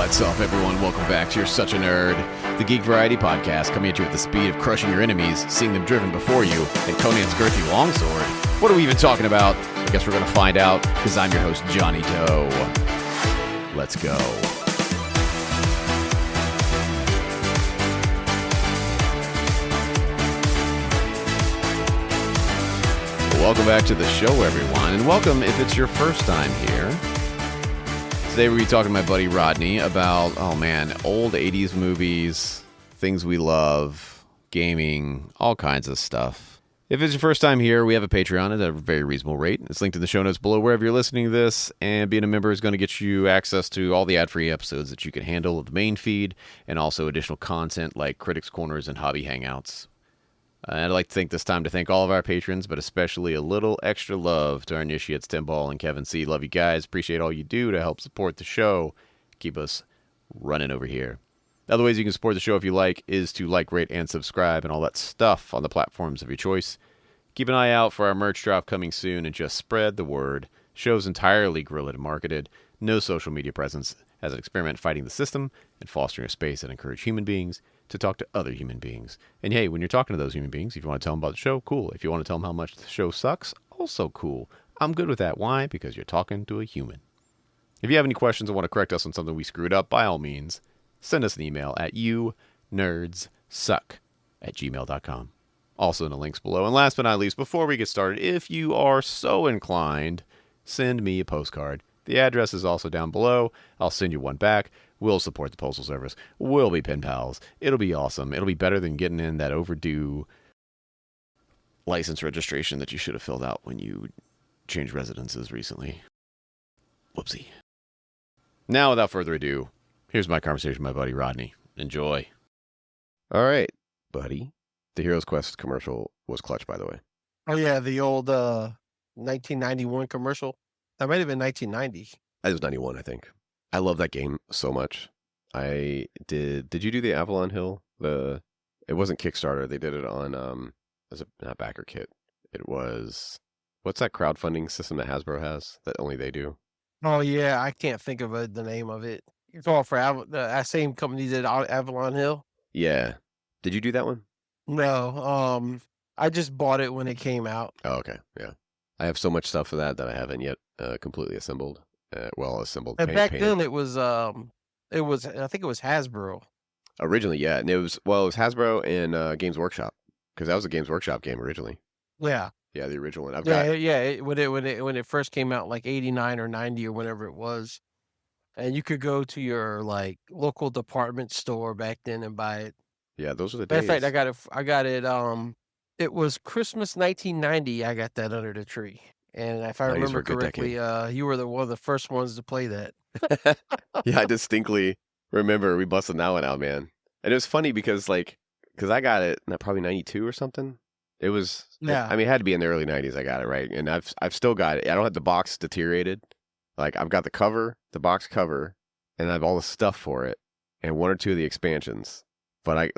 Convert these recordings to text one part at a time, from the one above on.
What's up, everyone? Welcome back to You're Such a Nerd, the Geek Variety Podcast, coming at you with the speed of crushing your enemies, seeing them driven before you, and Conan's girthy longsword. What are we even talking about? I guess we're going to find out, because I'm your host, Johnny Doe. Let's go. Welcome back to the show, everyone, and welcome if it's your first time here. Today we're talking to my buddy Rodney about, old 80s movies, things we love, gaming, all kinds of stuff. If it's your first time here, we have a Patreon at a very reasonable rate. It's linked in the show notes below wherever you're listening to this, and being a member is going to get you access to all the ad-free episodes that you can handle of the main feed, and also additional content like Critics Corners and Hobby Hangouts. I'd like to take this time to thank all of our patrons, but especially a little extra love to our initiates, Tim Ball and Kevin C. Love you guys. Appreciate all you do to help support the show. Keep us running over here. Other ways you can support the show if you like is to like, rate, and subscribe and all that stuff on the platforms of your choice. Keep an eye out for our merch drop coming soon and just spread the word. Show's entirely guerrilla marketed. No social media presence as an experiment fighting the system and fostering a space that encourages human beings to talk to other human beings. And hey, when you're talking to those human beings, if you want to tell them about the show, cool. If you want to tell them how much the show sucks, also cool. I'm good with that. Why? Because you're talking to a human. If you have any questions or want to correct us on something we screwed up, by all means, send us an email at younerdssuck@gmail.com. Also in the links below. And last but not least, before we get started, if you are so inclined, send me a postcard. The address is also down below. I'll send you one back. We'll support the Postal Service. We'll be pen pals. It'll be awesome. It'll be better than getting in that overdue license registration that you should have filled out when you changed residences recently. Whoopsie. Now, without further ado, here's my conversation with my buddy Rodney. Enjoy. All right, buddy. The Heroes Quest commercial was clutch, by the way. Oh, yeah, the old 1991 commercial. That might have been 1990. It was 91, I think. I love that game so much. I did. Did you do the Avalon Hill? It wasn't Kickstarter. They did it on as a not backer kit. It was, what's that crowdfunding system that Hasbro has that only they do? Oh yeah, I can't think of the name of it. It's all for that same company did Avalon Hill. Yeah. Did you do that one? No. I just bought it when it came out. Oh, okay. Yeah. I have so much stuff for that I haven't yet completely assembled. Assembled. And back then it was I think it was Hasbro. Originally, yeah, and it was Hasbro and Games Workshop, because that was a Games Workshop game originally. Yeah. Yeah, the original one. When it first came out, like 89 or 90 or whatever it was, and you could go to your like local department store back then and buy it. Yeah, those were the days. In fact, I got it. It was Christmas 1990. I got that under the tree. And if I remember correctly, you were one of the first ones to play that. Yeah, I distinctly remember we busted that one out, man. And it was funny because I got it probably 92 or something. It was, yeah. I mean, it had to be in the early 90s. I got it, right? And I've still got it. I don't have the box deteriorated. Like, I've got the cover, the box cover, and I have all the stuff for it, and one or two of the expansions. But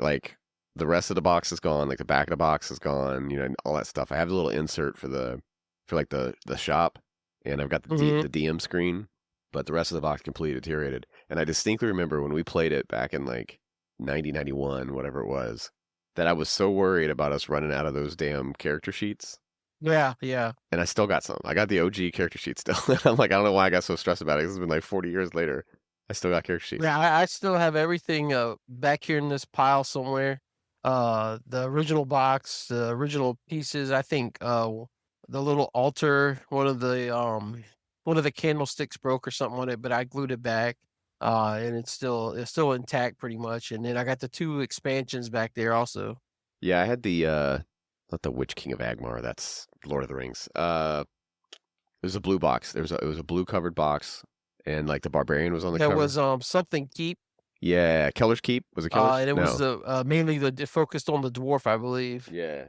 the rest of the box is gone. Like, the back of the box is gone. You know, and all that stuff. I have a little insert for the shop, and I've got the DM screen, but the rest of the box completely deteriorated. And I distinctly remember when we played it back in like 90, 91, whatever it was, that I was so worried about us running out of those damn character sheets. Yeah, yeah. And I still got some. I got the OG character sheet still. I'm like, I don't know why I got so stressed about it. It's been like 40 years later. I still got character sheets. Yeah, I still have everything back here in this pile somewhere. The original box, the original pieces. I think the little altar, one of the candlesticks broke or something on it, but I glued it back, and it's still intact pretty much. And then I got the 2 expansions back there also. Yeah, I had the not the Witch King of Agmar. That's Lord of the Rings. It was a blue box. It was a blue covered box, and like the Barbarian was on the cover. There was something Keep. Yeah, Keller's Keep. Was it Keller's? And it was mainly focused on the dwarf, I believe. Yeah,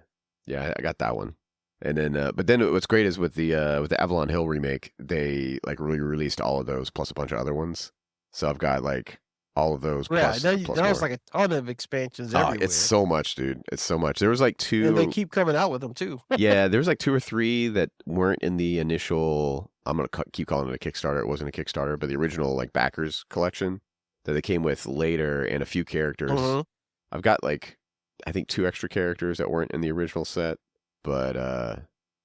I got that one. And then, but then what's great is with the Avalon Hill remake, they like really released all of those plus a bunch of other ones. So I've got like all of those. Yeah, plus was like a ton of expansions everywhere. It's so much, dude. It's so much. There was like 2. And they keep coming out with them too. Yeah, there was like 2 or 3 that weren't in the initial. I'm gonna keep calling it a Kickstarter. It wasn't a Kickstarter, but the original like backers collection. that they came with later and a few characters. Mm-hmm. I've got like I think 2 extra characters that weren't in the original set, but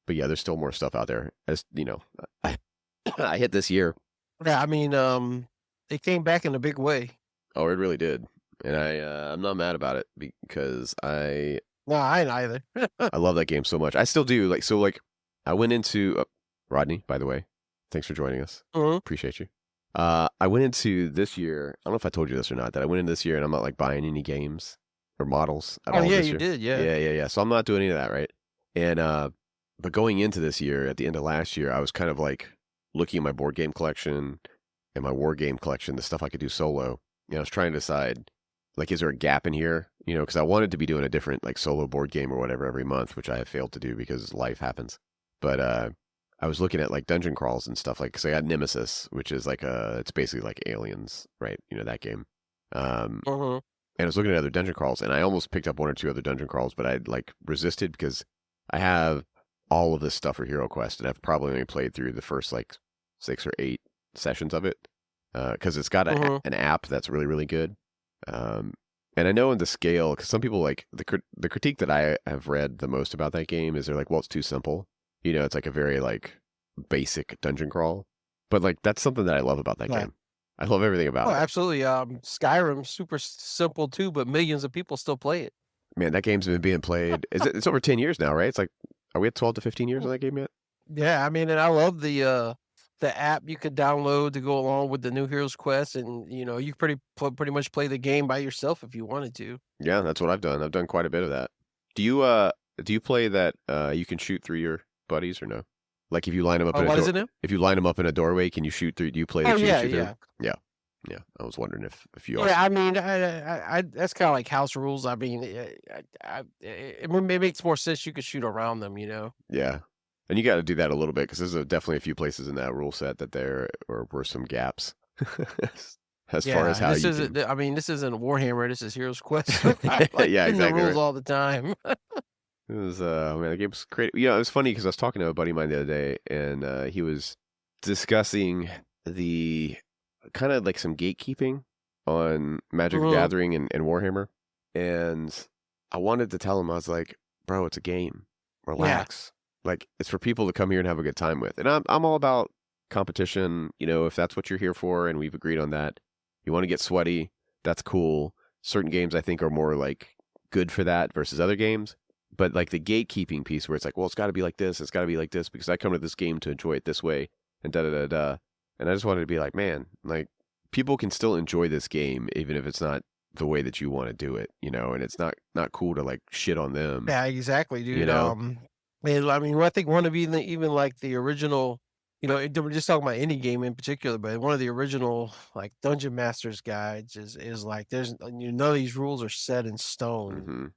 yeah, there's still more stuff out there. As you know, I hit this year. Yeah, I mean, it came back in a big way. Oh, it really did, and I'm not mad about it because No, I ain't either. I love that game so much. I still do. Like I went into Rodney, by the way. Thanks for joining us. Mm-hmm. Appreciate you. I went into this year. I don't know if I told you this or not. That I went into this year and I'm not like buying any games or models at all. Yeah, this you year. did. Yeah. Yeah. So I'm not doing any of that, right? And but going into this year, at the end of last year, I was kind of like looking at my board game collection and my war game collection, the stuff I could do solo. And I was trying to decide, like, is there a gap in here? You know, because I wanted to be doing a different like solo board game or whatever every month, which I have failed to do because life happens. But I was looking at like dungeon crawls and stuff, like, because I got Nemesis, which is like it's basically like Aliens, right? You know, that game. And I was looking at other dungeon crawls, and I almost picked up 1 or 2 other dungeon crawls, but I like resisted because I have all of this stuff for Heroquest, and I've probably only played through the first like 6 or 8 sessions of it, because it's got an app that's really, really good. And I know in the scale, because some people like the critique that I have read the most about that game is they're like, well, it's too simple. You know, it's like a very like basic dungeon crawl, but like that's something that I love about that game. I love everything about it. Oh, absolutely. Skyrim's super simple too, but millions of people still play it. Man, that game's been being played. It's over 10 years now, right? It's like, are we at 12 to 15 years on that game yet? Yeah, I mean, and I love the app you could download to go along with the new Heroes Quest, and you know, you pretty much play the game by yourself if you wanted to. Yeah, that's what I've done. I've done quite a bit of that. Do you play that you can shoot through your buddies or no? Like if you line them up if you line them up in a doorway, can you shoot through? Do you play the shoot through? Yeah. I was wondering if you also... Yeah, I mean, I that's kind of like house rules. I mean, it makes more sense you could shoot around them, you know? Yeah. And you got to do that a little bit, because there's definitely a few places in that rule set that there were some gaps as far as how I mean, this isn't Warhammer. This is Heroes Quest. Yeah, exactly. The rules all the time. It was man, the game was great. You know, it was funny because I was talking to a buddy of mine the other day, and he was discussing the kind of like some gatekeeping on Magic the Gathering and Warhammer, and I wanted to tell him, I was like, bro, it's a game. Relax. Like, it's for people to come here and have a good time with. And I'm all about competition, you know, if that's what you're here for, and we've agreed on that. You want to get sweaty, that's cool. Certain games I think are more like good for that versus other games. But like the gatekeeping piece where it's like, well, it's got to be like this, it's got to be like this, because I come to this game to enjoy it this way, and da-da-da-da. And I just wanted to be like, man, like, people can still enjoy this game even if it's not the way that you want to do it, you know, and it's not cool to like shit on them. Yeah, exactly, dude. You know? And I mean, I think one of even like the original, you know, we're just talking about any game in particular, but one of the original like Dungeon Masters guides is like, there's none of these rules are set in stone.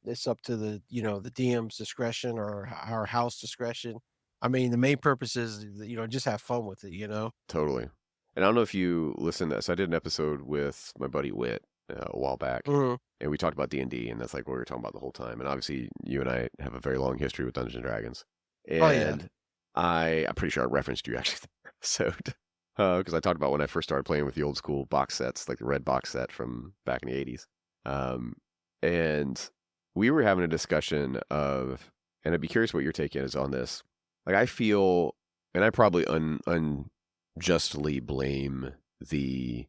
It's up to the DM's discretion or our house discretion. I mean, the main purpose is, just have fun with it, you know? Totally. And I don't know if you listened to this. I did an episode with my buddy Whit a while back, and we talked about D&D, and that's like what we were talking about the whole time. And obviously, you and I have a very long history with Dungeons & Dragons. And I'm pretty sure I referenced you actually in the episode, because I talked about when I first started playing with the old school box sets, like the red box set from back in the 80s. And we were having a discussion of, and I'd be curious what your take is on this. Like, I feel, and I probably unjustly blame the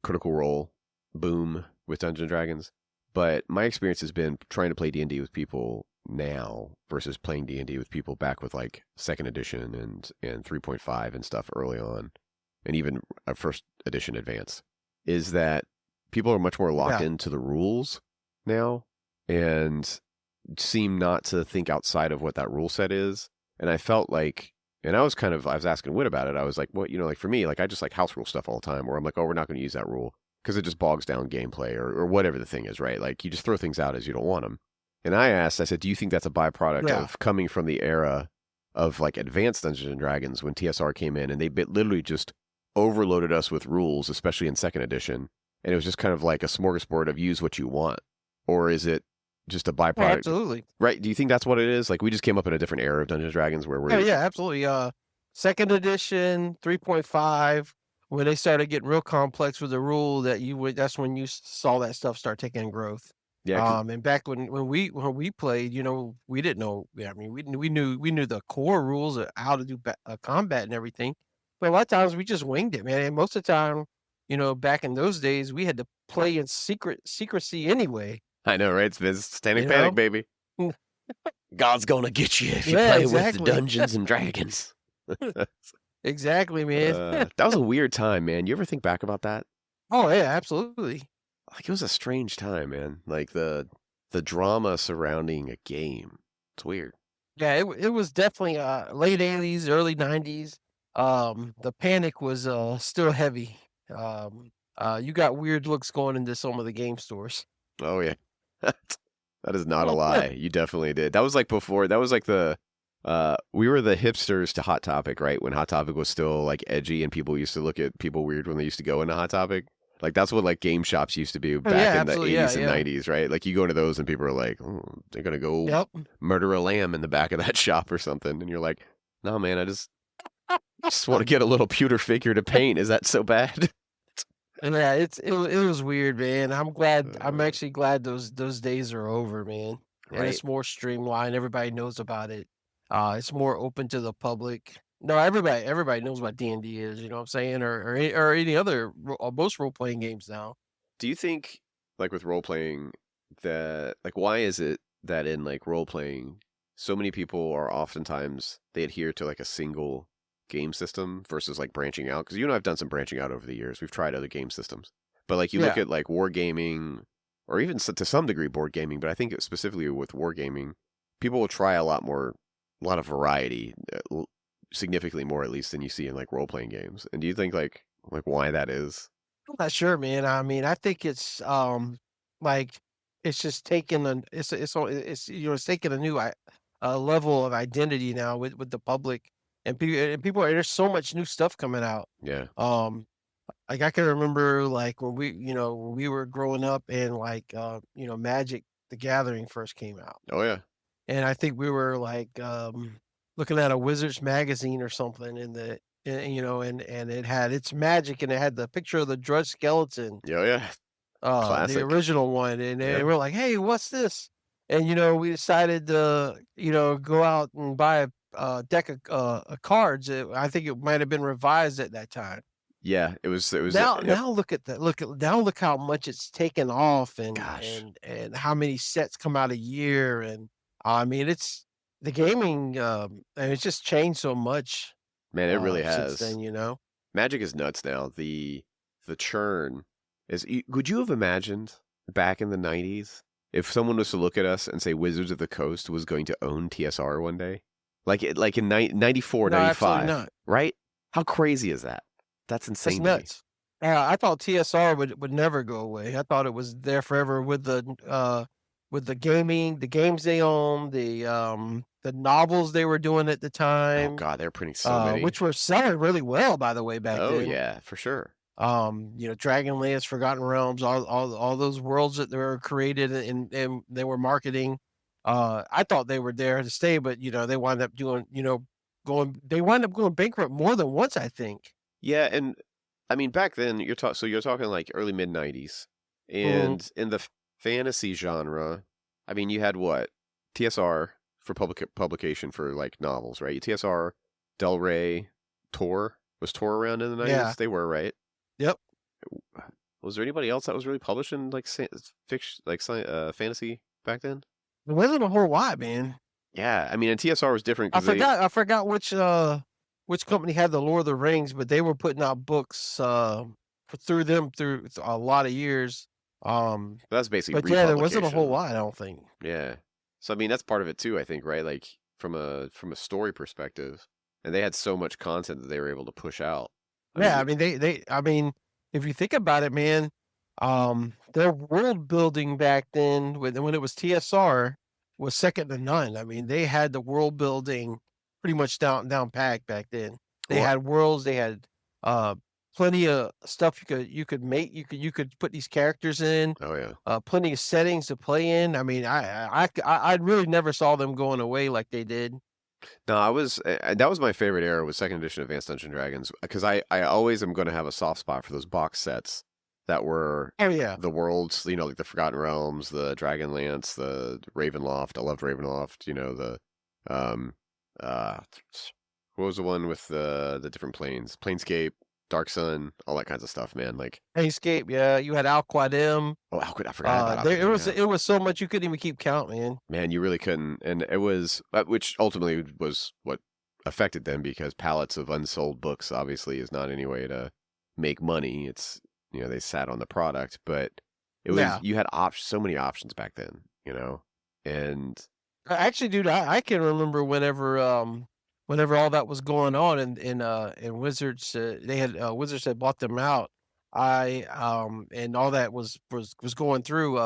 Critical Role boom with Dungeons & Dragons, but my experience has been trying to play D&D with people now versus playing D&D with people back with like 2nd edition and 3.5 and stuff early on, and even a 1st edition advanced, is that people are much more locked into the rules now and seem not to think outside of what that rule set is. And I felt like, and I was asking Whit about it. I was like, what, like for me, like I just like house rule stuff all the time, where I'm like, oh, we're not going to use that rule because it just bogs down gameplay or whatever the thing is, right? Like you just throw things out as you don't want them. And I said, do you think that's a byproduct of coming from the era of like advanced Dungeons and Dragons when TSR came in and they literally just overloaded us with rules, especially in 2nd edition. And it was just kind of like a smorgasbord of use what you want. Or is it just a byproduct? Yeah, absolutely. Right? Do you think that's what it is? Like we just came up in a different era of Dungeons and Dragons where we're... Yeah, absolutely. 2nd edition, 3.5 when they started getting real complex with the rule that's when you saw that stuff start taking growth. Yeah, And back when we played, we didn't know. I mean, we knew the core rules of how to do combat and everything, but a lot of times we just winged it, man. And most of the time, back in those days, we had to play in secrecy anyway. I know, right? It's Satanic You Panic, know? baby. God's gonna get you if you Yeah, play with the exactly. Dungeons and Dragons. Exactly, man. That was a weird time, man. You ever think back about that? Oh yeah, absolutely. Like, it was a strange time, man. Like the drama surrounding a game. It's weird. Yeah, it was definitely late 80s, early 90s. The panic was still heavy. You got weird looks going into some of the game stores. Oh yeah. That is not a lie. You definitely did. That was like before. That was like we were the hipsters to Hot Topic, right? When Hot Topic was still like edgy and people used to look at people weird when they used to go into Hot Topic. Like that's what like game shops used to be back in the 80s and 90s, right? Like you go into those and people are like, oh, they're going to go murder a lamb in the back of that shop or something. And you're like, no, man, I just want to get a little pewter figure to paint. Is that so bad? Yeah, it was weird, man. I'm actually glad those days are over, man. And Right. it's more streamlined. Everybody knows about it. It's more open to the public. No, everybody knows what D&D is, you know what I'm saying? Or any other most role-playing games now. Do you think, like with role playing, that like why is it that in like role playing, so many people are oftentimes they adhere to like a single game system versus like branching out? Because you and I've done some branching out over the years. We've tried other game systems, but like you look at like wargaming, or even to some degree board gaming. But I think specifically with wargaming, people will try a lot of variety, significantly more at least than you see in like role playing games. And do you think like why that is? I'm not sure, man. I mean, I think it's like it's just taking it's taking a new level of identity now with the public and people. There's so much new stuff coming out. Yeah. Like I can remember like when we were growing up and like Magic the Gathering first came out. Oh yeah. And I think we were like looking at a Wizards magazine or something and it had its Magic and it had the picture of the Drudge skeleton. Oh yeah. Classic. The original one. And we're like, hey, what's this? And we decided to go out and buy a deck of cards. I think it might have been revised at that time. Yeah, it was Now look at that. Look how much it's taken off and and how many sets come out a year. And I mean it's the gaming and it's just changed so much. Man, it really has. Since then, Magic is nuts now. The churn is. Would you have imagined back in the 90s if someone was to look at us and say Wizards of the Coast was going to own TSR one day? Like in 94, No, 95, absolutely not. right? How crazy is that? That's insane. That's nuts. I thought TSR would never go away. I thought it was there forever with the gaming, the games they own, the novels they were doing at the time. Oh God, they're printing so many, which were selling really well, by the way, back then. Oh yeah, for sure. Dragonlance, Forgotten Realms, all those worlds that they were created and they were marketing. I thought they were there to stay, but they wound up doing, they wound up going bankrupt more than once, I think. Yeah, and I mean back then you're talking like early mid 90s, and in the fantasy genre, I mean you had what TSR for publication for like novels, right? TSR, Del Rey, Tor. Was Tor around in the 90s? Yeah. They were, right? Yep. Was there anybody else that was really publishing like fiction, like fantasy back then? There wasn't a whole lot, man. Yeah, I mean, and TSR was different. I forgot which company had the Lord of the Rings, but they were putting out books through a lot of years. That's basically. But yeah, there wasn't a whole lot, I don't think. Yeah, so I mean that's part of it too. I think, right? Like from a story perspective, and they had so much content that they were able to push out. I mean, if you think about it, man, their world building back then when it was TSR was second to none. I mean, they had the world building pretty much down packed back then. They had worlds, they had plenty of stuff you could make. You could put these characters in. Oh yeah. Plenty of settings to play in. I mean, I really never saw them going away like they did. No, that was my favorite era was second edition Advanced Dungeons and Dragons because I always am going to have a soft spot for those box sets that were Oh yeah, the worlds, like the Forgotten Realms, the Dragonlance, the Ravenloft. I loved Ravenloft. The um uh what was the one with the different planes? Planescape, Dark Sun, all that kinds of stuff, man. Like Escape. Yeah, you had Alquadem. I forgot about Alchemy. It was so much you couldn't even keep count, man. Man, you really couldn't, and it was which ultimately was what affected them because pallets of unsold books obviously is not any way to make money. It's they sat on the product, but it was Yeah. you had so many options back then, and Actually, dude, I can remember whenever all that was going on in Wizards, they had Wizards had bought them out. And all that was going through.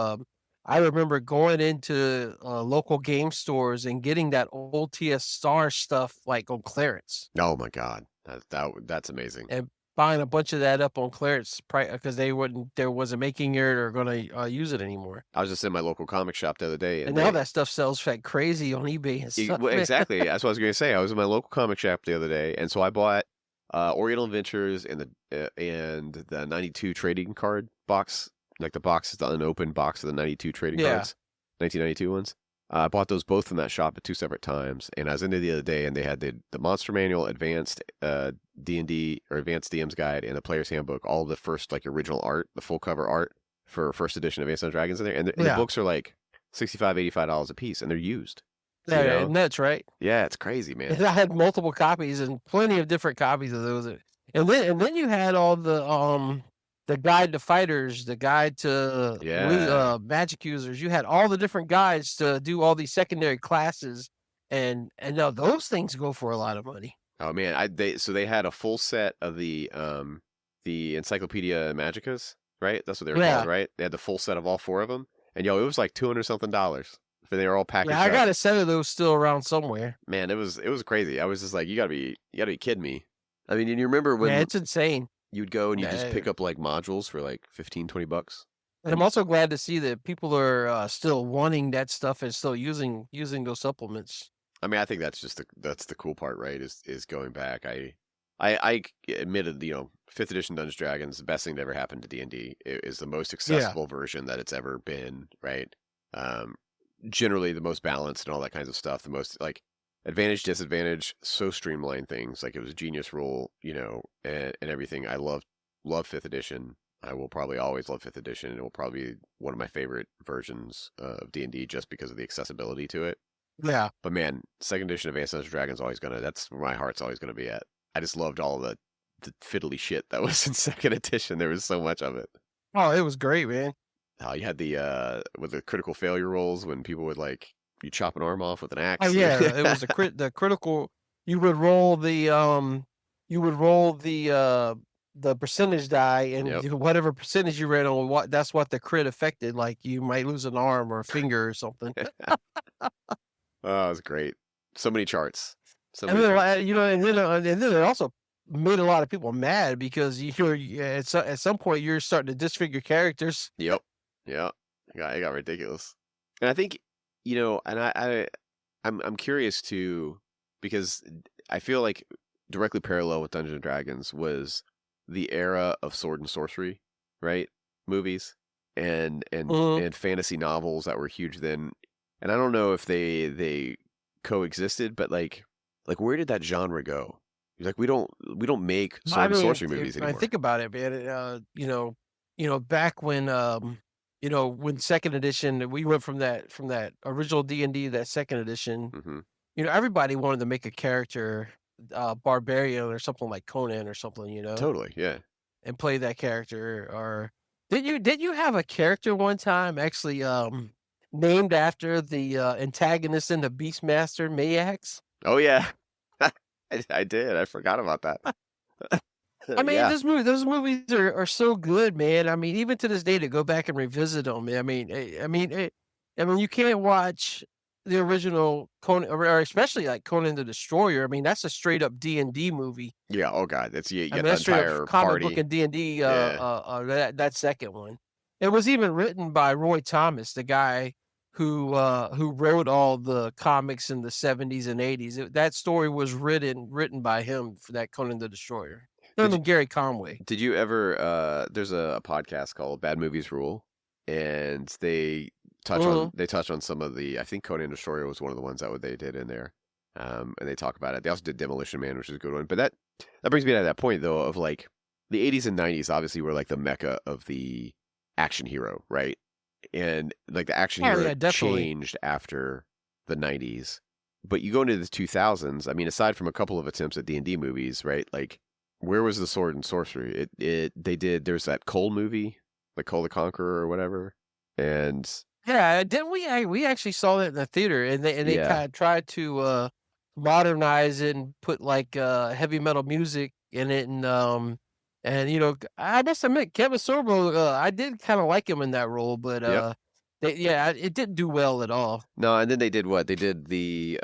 I remember going into local game stores and getting that old TS Star stuff like on clearance oh my god, that's amazing. and buying a bunch of that up on clearance because there wasn't making it or going to use it anymore. I was just in my local comic shop the other day, And now that stuff sells like crazy on eBay and stuff. well, exactly. That's what I was going to say. I was in my local comic shop the other day, and so I bought Oriental Adventures and the 92 trading card box, like the box is the unopened box of the 92 trading cards, 1992 ones. I bought those both from that shop at 2 separate times, and I was in there the other day, and they had the Monster Manual, Advanced D&D or Advanced DM's Guide, and the Player's Handbook, all the first like original art, the full cover art for first edition of Advanced Dungeons & Dragons in there, and the books are like $65, $85 a piece, and they're used. Yeah, nuts, right? Yeah, it's crazy, man. And I had multiple copies and plenty of different copies of those. And then you had all the guide to fighters, the guide to magic users. You had all the different guides to do all these secondary classes, and now those things go for a lot of money. Oh man, they had a full set of the Encyclopedia Magicas, right? That's what they were called, right? They had the full set of all 4 of them, and it was like $200 something. They were all packaged. Yeah, I got a set of those still around somewhere. Man, it was crazy. I was just like, you gotta be kidding me. I mean, and you remember when? Yeah, it's insane. You'd go and you just pick up like modules for like $15, $20. And I'm also glad to see that people are still wanting that stuff and still using those supplements. I mean, I think that's the cool part, right? Is going back. I admitted, 5th edition Dungeons & Dragons, the best thing that ever happened to D&D. It is the most accessible version that it's ever been, right? Generally the most balanced and all that kinds of stuff. The most like advantage, disadvantage, so streamlined things. Like it was a genius rule, and everything. I love 5th edition. I will probably always love 5th edition. It will probably be one of my favorite versions of D&D just because of the accessibility to it. Yeah. But man, 2nd edition Advanced Dungeons & Dragons that's where my heart's always gonna be at. I just loved all the fiddly shit that was in 2nd edition. There was so much of it. Oh, it was great, man. You had with the critical failure rolls when people would like you chop an arm off with an axe. Oh yeah, it was the critical. You would roll the percentage die, and whatever percentage you ran on, that's what the crit affected. Like you might lose an arm or a finger or something. Oh, it was great. So many charts. And then it also made a lot of people mad because at some point you're starting to disfigure characters. Yep. Yeah. It got ridiculous. And I think, and I'm curious too, because I feel like directly parallel with Dungeons and Dragons was the era of sword and sorcery, right? Movies and fantasy novels that were huge then. And I don't know if they coexisted, but like where did that genre go? Like we don't make sword and sorcery movies anymore. I think about it, man. Back when when 2nd edition, we went from that original D&D, that 2nd edition. Mm-hmm. Everybody wanted to make a character, barbarian or something like Conan or something. Totally, yeah. And play that character. Or did you have a character one time actually named after the antagonist in the Beastmaster Mayax? Oh yeah, I did. I forgot about that. I mean, those movies are so good, man. I mean, even to this day, to go back and revisit them. I mean, you can't watch the original Conan, or especially like Conan the Destroyer. I mean, that's a straight up D&D movie. Yeah. Oh god, that's the entire comic party. book and D&D. That second one. It was even written by Roy Thomas, the guy who wrote all the comics in the 70s and 80s. That story was written by him for that Conan the Destroyer. Him and Gary Conway. Did you ever? There's a podcast called Bad Movies Rule, and they touch on some of the. I think Conan the Destroyer was one of the ones that they did in there, and they talk about it. They also did Demolition Man, which is a good one. But that brings me to that point though of like the 80s and 90s. Obviously, were like the mecca of the action hero, right? And like the action hero changed after the 90s. But you go into the 2000s. I mean, aside from a couple of attempts at D&D movies, right? Like, where was the sword and sorcery? There's that Cole movie, like Cole the Conqueror or whatever, and didn't we actually saw that in the theater, and they kind of tried to modernize it and put like heavy metal music in it, and you know, I must admit, Kevin Sorbo, I did kind of like him in that role, but it didn't do well at all. No, and then they did what? They did the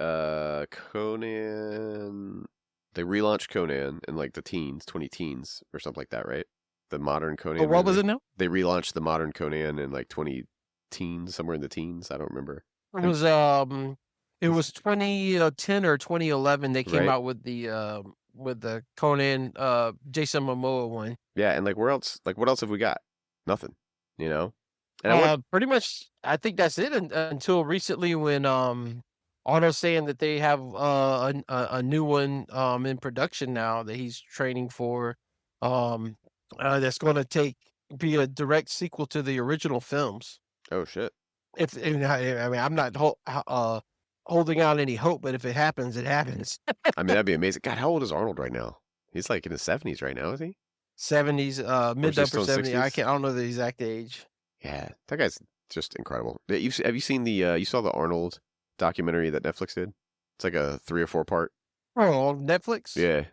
Conan. They relaunched Conan in like the 20-teens or something like that, right? The modern Conan. Oh, what was it now? They relaunched the modern Conan in like 20-teens, somewhere in the teens. I don't remember. It was 2010 or 2011. They came out with the Conan Jason Momoa one. Yeah, and like where else? Like what else have we got? Nothing. You know. And pretty much, I think that's it until recently when Otto's saying that they have a new one in production now that he's training for, that's going to be a direct sequel to the original films. Oh shit! I mean, I'm not holding out any hope, but if it happens, it happens. I mean, that'd be amazing. God, how old is Arnold right now? He's like in his 70s right now, is he? 70s, mid to upper 70s. I don't know the exact age. Yeah, that guy's just incredible. Have you seen you saw the Arnold documentary that Netflix did? It's like a 3 or 4 part. Oh, Netflix? Yeah.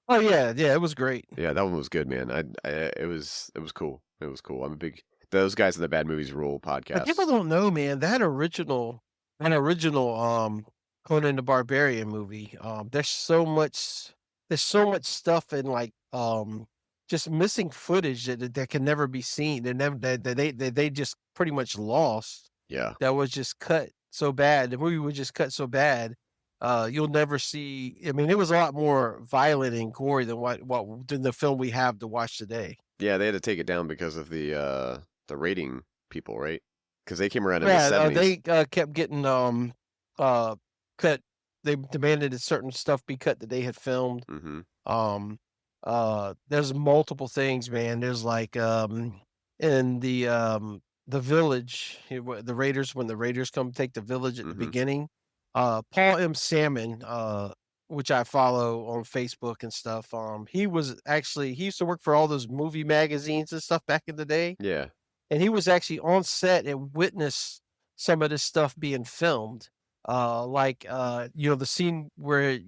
Oh yeah, it was great. Yeah, that one was good, man. It was cool. It was cool. I'm a big those guys in the Bad Movies Rule podcast. But people don't know, man. That original Conan the Barbarian movie. There's so much stuff in like just missing footage that can never be seen, and that they just pretty much lost. Yeah, that was just cut so bad. The movie was just cut so bad. You'll never see. I mean, it was a lot more violent and gory than what than the film we have to watch today. Yeah, they had to take it down because of the rating people, right? Because they came around in the 70s. They kept getting cut. They demanded that certain stuff be cut that they had filmed. Mm-hmm. There's multiple things, man. There's like in the village, the Raiders, when the Raiders come take the village at the beginning, Paul M. Salmon, which I follow on Facebook and stuff, he used to work for all those movie magazines and stuff back in the day. Yeah. And he was actually on set and witnessed some of this stuff being filmed. The scene where,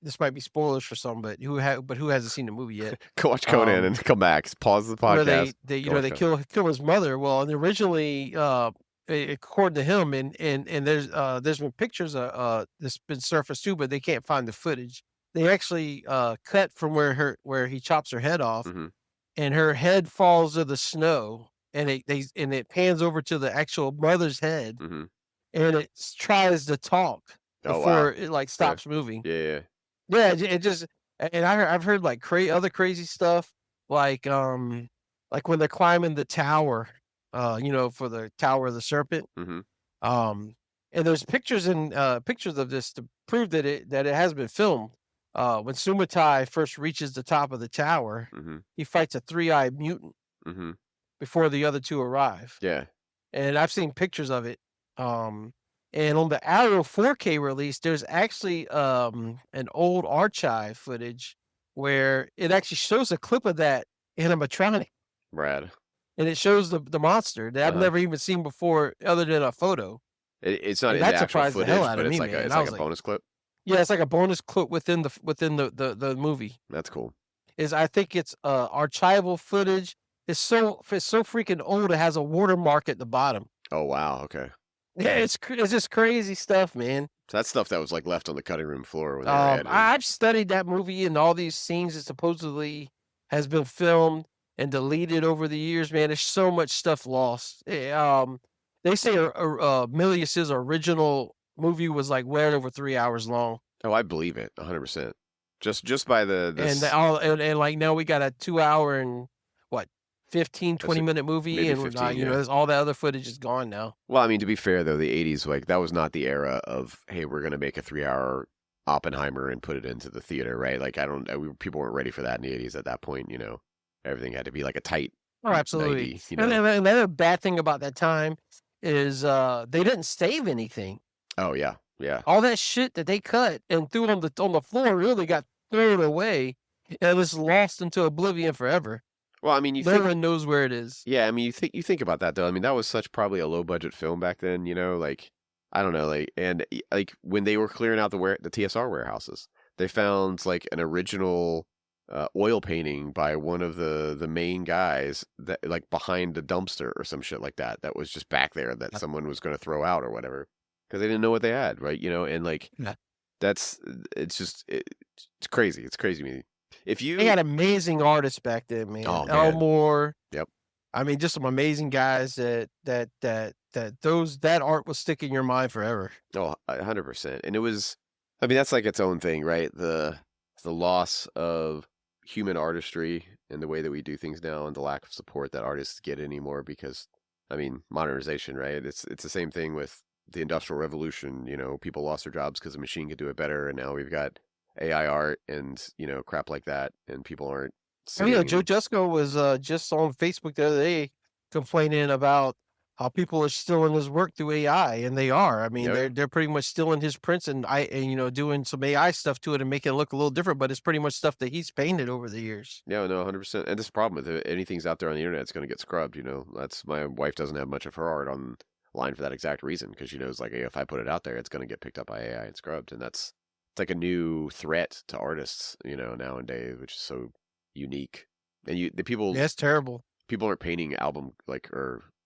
this might be spoilers for some, but who hasn't seen the movie yet? Go watch Conan and come back. Pause the podcast. Where they kill his mother. Well, and originally, according to him, and there's been pictures that's been surfaced too, but they can't find the footage. They actually cut from where he chops her head off, and her head falls to the snow, and it pans over to the actual mother's head, and it tries to talk before it like stops moving. Yeah. Yeah, it just, and I've heard like other crazy stuff, like when they're climbing the tower, for the Tower of the Serpent. And there's pictures of this to prove that it has been filmed. When Sumatai first reaches the top of the tower, he fights a 3-eyed mutant before the other two arrive. Yeah, and I've seen pictures of it. And on the Arrow 4K release, there's actually an old archive footage where it actually shows a clip of that animatronic. Rad. And it shows the monster that I've never even seen before other than a photo. It's not in the actual footage, but it's like a bonus clip. Yeah, it's like a bonus clip within the movie. That's cool. I think it's archival footage. It's so freaking old, it has a watermark at the bottom. Oh, wow. Okay. Yeah, it's just crazy stuff, man. So that's stuff that was like left on the cutting room floor when they were editing. I've studied that movie and all these scenes that supposedly has been filmed and deleted over the years, man. There's so much stuff lost. And They say Milius's original movie was like well over 3 hours long. Oh, I believe it 100%. Just by And like now we got a 2 hour and what 20 minute movie, maybe and 15, you know, there's all that other footage is gone now. Well, I mean, to be fair though, the 80s, like that was not the era of, hey, we're gonna make a 3 hour Oppenheimer and put it into the theater, right? Like people weren't ready for that in the 80s at that point. You know, everything had to be like a tight Oh, absolutely. 90, you know? And the other bad thing about that time is they didn't save anything. Oh yeah, yeah. All that shit that they cut and threw on the floor really got thrown away. And it was lost into oblivion forever. Well, I mean, no one knows where it is. Yeah, I mean, you think about that though. I mean, that was such probably a low budget film back then. You know, like I don't know, like and like when they were clearing out the TSR warehouses, they found like an original oil painting by one of the main guys that like behind a dumpster or some shit like that was just back there that someone was going to throw out or whatever because they didn't know what they had, right? You know, and like it's crazy. It's crazy to me. They had amazing artists back then, man. Oh, man. Elmore. Yep. I mean, just some amazing guys that art will stick in your mind forever. Oh, 100%. And it was, I mean, that's like its own thing, right? The loss of human artistry and the way that we do things now and the lack of support that artists get anymore because, I mean, modernization, right? It's the same thing with the Industrial Revolution. You know, people lost their jobs because the machine could do it better. And now we've got AI art and, you know, crap like that. And people aren't seeing. Oh, yeah. Joe Jusko was just on Facebook the other day complaining about how people are stealing his work through AI, and they are. I mean, they're pretty much stealing his prints and you know, doing some AI stuff to it and making it look a little different, but it's pretty much stuff that he's painted over the years. Yeah, no, 100%. And this problem with it, anything's out there on the internet, it's going to get scrubbed. You know, my wife doesn't have much of her art online for that exact reason because she knows like, hey, if I put it out there, it's going to get picked up by AI and scrubbed, and it's like a new threat to artists, you know, nowadays, which is so unique. And that's terrible. People aren't painting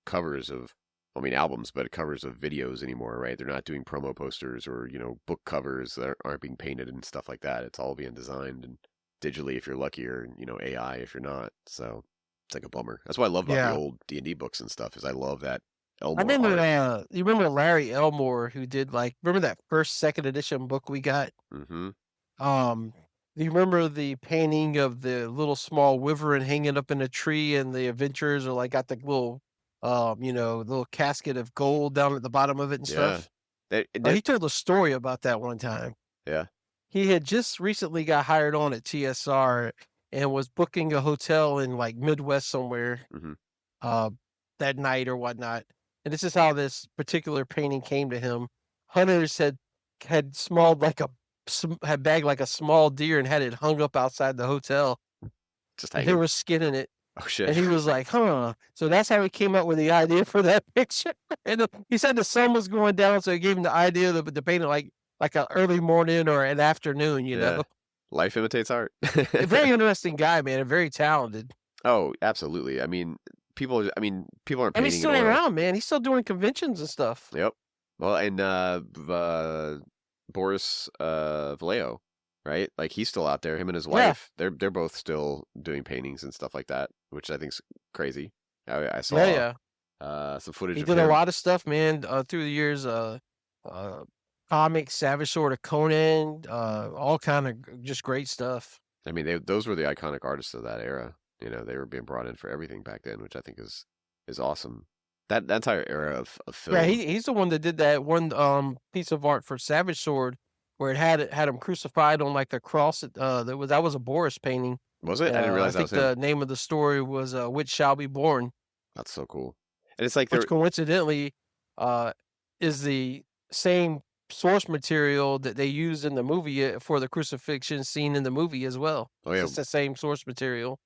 covers of, I mean, albums, but covers of videos anymore, right? They're not doing promo posters or, you know, book covers that aren't being painted and stuff like that. It's all being designed and digitally if you're lucky, or, you know, AI if you're not. So it's like a bummer. That's what I love about the old D&D books and stuff is I love that Elmore I remember art. You remember Larry Elmore who did remember that first second edition book we got? Mm-hmm. Do you remember the painting of the little small wyvern hanging up in a tree and the adventurers are got the little you know, little casket of gold down at the bottom of it and stuff? He told a story about that one time. Yeah. He had just recently got hired on at TSR and was booking a hotel in Midwest somewhere that night or whatnot. And this is how this particular painting came to him. Hunters had had bagged a small deer and had it hung up outside the hotel. Just hanging. They were skinning it. Oh shit! And he was like, "Huh." So that's how he came up with the idea for that picture. And he said the sun was going down, so he gave him the idea of the painting like an early morning or an afternoon. You know, life imitates art. A very interesting guy, man, and very talented. Oh, absolutely. I mean, people aren't painting. And he's still around, man. He's still doing conventions and stuff. Yep. Well, and Boris Vallejo, right? Like he's still out there. Him and his wife, they're both still doing paintings and stuff like that, which I think's crazy. I saw some footage. He of did him. A lot of stuff, man, through the years. Comics, Savage Sword of Conan, all kind of just great stuff. I mean, those were the iconic artists of that era. You know, they were being brought in for everything back then, which I think is awesome. That entire era of film. Yeah, he's the one that did that one piece of art for Savage Sword where it had him crucified on the cross. That was a Boris painting. Was it? I didn't realize that was him. The name of the story was "Which Shall Be Born." That's so cool. And it's which coincidentally is the same source material that they used in the movie for the crucifixion scene in the movie as well. Oh yeah, it's the same source material.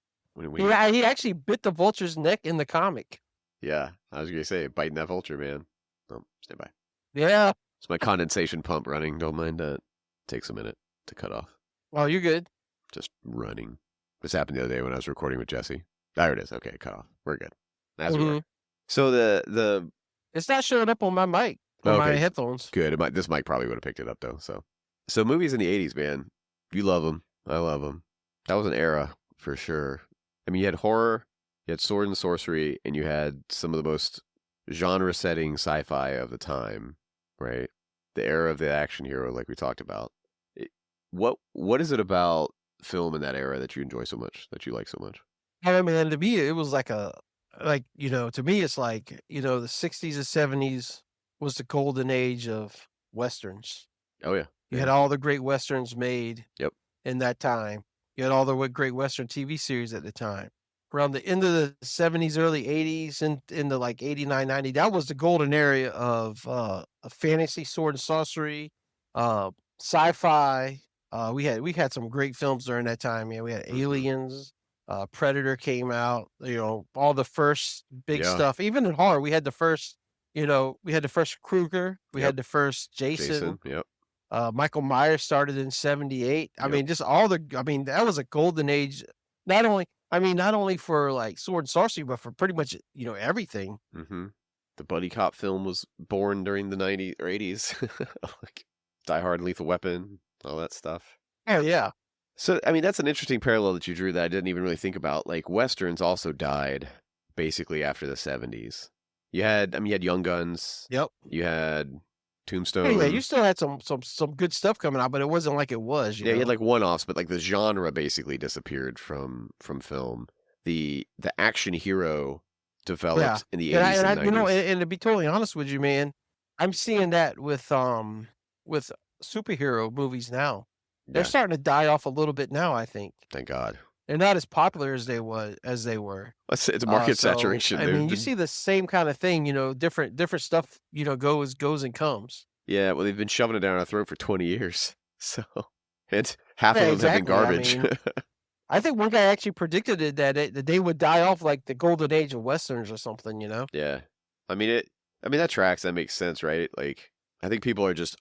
He actually bit the vulture's neck in the comic. Yeah, I was gonna say biting that vulture, man. Oh, stand by. Yeah, it's my condensation pump running. Don't mind that. Takes a minute to cut off. Oh, you're good. Just running. This happened the other day when I was recording with Jesse. There it is. Okay, cut off. We're good. That's weird. So the it's not showing up on my mic. My headphones. Good. This mic probably would have picked it up though. So movies in the 80s, man. You love them. I love them. That was an era for sure. I mean, you had horror, you had sword and sorcery, and you had some of the most genre-setting sci-fi of the time, right? The era of the action hero, like we talked about. What is it about film in that era that you enjoy so much, that you like so much? I mean, to me, it was like to me, it's like, the 60s and 70s was the golden age of Westerns. Oh, yeah. You had all the great Westerns made Yep. in that time. You had all the great Western TV series at the time. Around the end of the 70s, early 80s, and into like 89, 90, that was the golden era of fantasy, sword and sorcery, sci-fi. We had some great films during that time. Yeah, we had Aliens, Predator came out. All the first big stuff. Even in horror, we had the first. We had the first Krueger. We had the first Jason. Yep. Michael Myers started in 78. I mean, just that was a golden age. Not only for like sword and sorcery, but for pretty much everything. Mm-hmm. The buddy cop film was born during the 90s or 80s, like Die Hard, Lethal Weapon, all that stuff. Oh yeah. So I mean, that's an interesting parallel that you drew that I didn't even really think about. Like Westerns also died basically after the 70s. You had Young Guns. Yep. You had Tombstone. Oh, yeah, you still had some good stuff coming out, but it wasn't like it was. You had like one-offs, but like the genre basically disappeared from film. The action hero developed in the 80s and 90s. And to be totally honest with you, man, I'm seeing that with superhero movies now. They're starting to die off a little bit now, I think. Thank God. They're not as popular as they were. It's a market saturation. I mean, you see the same kind of thing, different stuff, goes and comes. Yeah, well, they've been shoving it down our throat for 20 years. So, and half of them have been garbage. I think one guy actually predicted it that they would die off like the golden age of Westerns or something, Yeah. I mean, that tracks. That makes sense, right? Like, I think people are just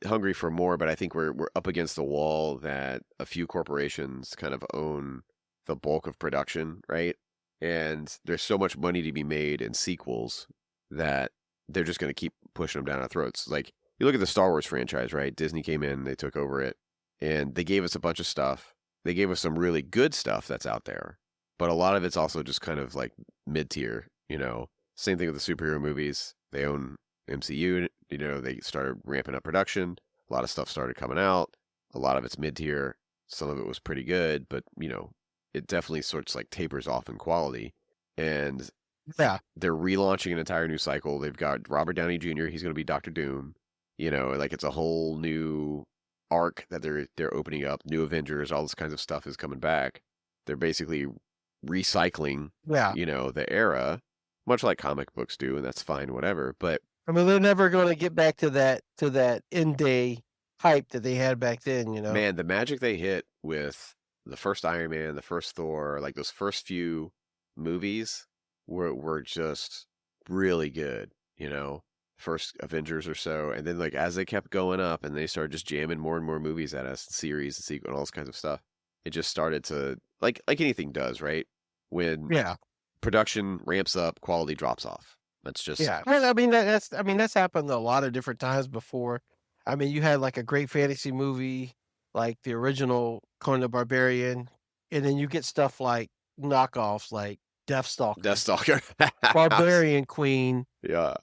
hungry for more, but I think we're up against the wall that a few corporations kind of own the bulk of production, right? And there's so much money to be made in sequels that they're just going to keep pushing them down our throats. Like, you look at the Star Wars franchise, right? Disney came in, they took over it, and they gave us a bunch of stuff. They gave us some really good stuff that's out there, but a lot of it's also just kind of like mid-tier, Same thing with the superhero movies. They own MCU, they started ramping up production. A lot of stuff started coming out. A lot of it's mid-tier. Some of it was pretty good, but, it definitely sorts like tapers off in quality. And they're relaunching an entire new cycle. They've got Robert Downey Jr. He's going to be Dr. Doom. Like it's a whole new arc that they're opening up. New Avengers, all this kinds of stuff is coming back. They're basically recycling, the era, much like comic books do, and that's fine, whatever. But I mean, they're never going to get back to that end day hype that they had back then, Man, the magic they hit with the first Iron Man, the first Thor, like those first few movies were just really good, first Avengers or so. And then like as they kept going up and they started just jamming more and more movies at us, series and sequel and all this kinds of stuff, it just started to like anything does, right? When production ramps up, quality drops off. That's just Well, I mean that's happened a lot of different times before. I mean, you had like a great fantasy movie, like the original Conan the Barbarian, and then you get stuff like knockoffs like Deathstalker, Barbarian Queen. Yeah.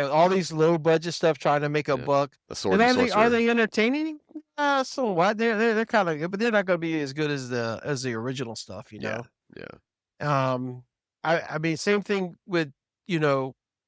All these low budget stuff trying to make a buck. The sword and sorcerer. Are they entertaining? Somewhat. They're kind of good, but they're not going to be as good as the original stuff. Yeah. I mean, same thing with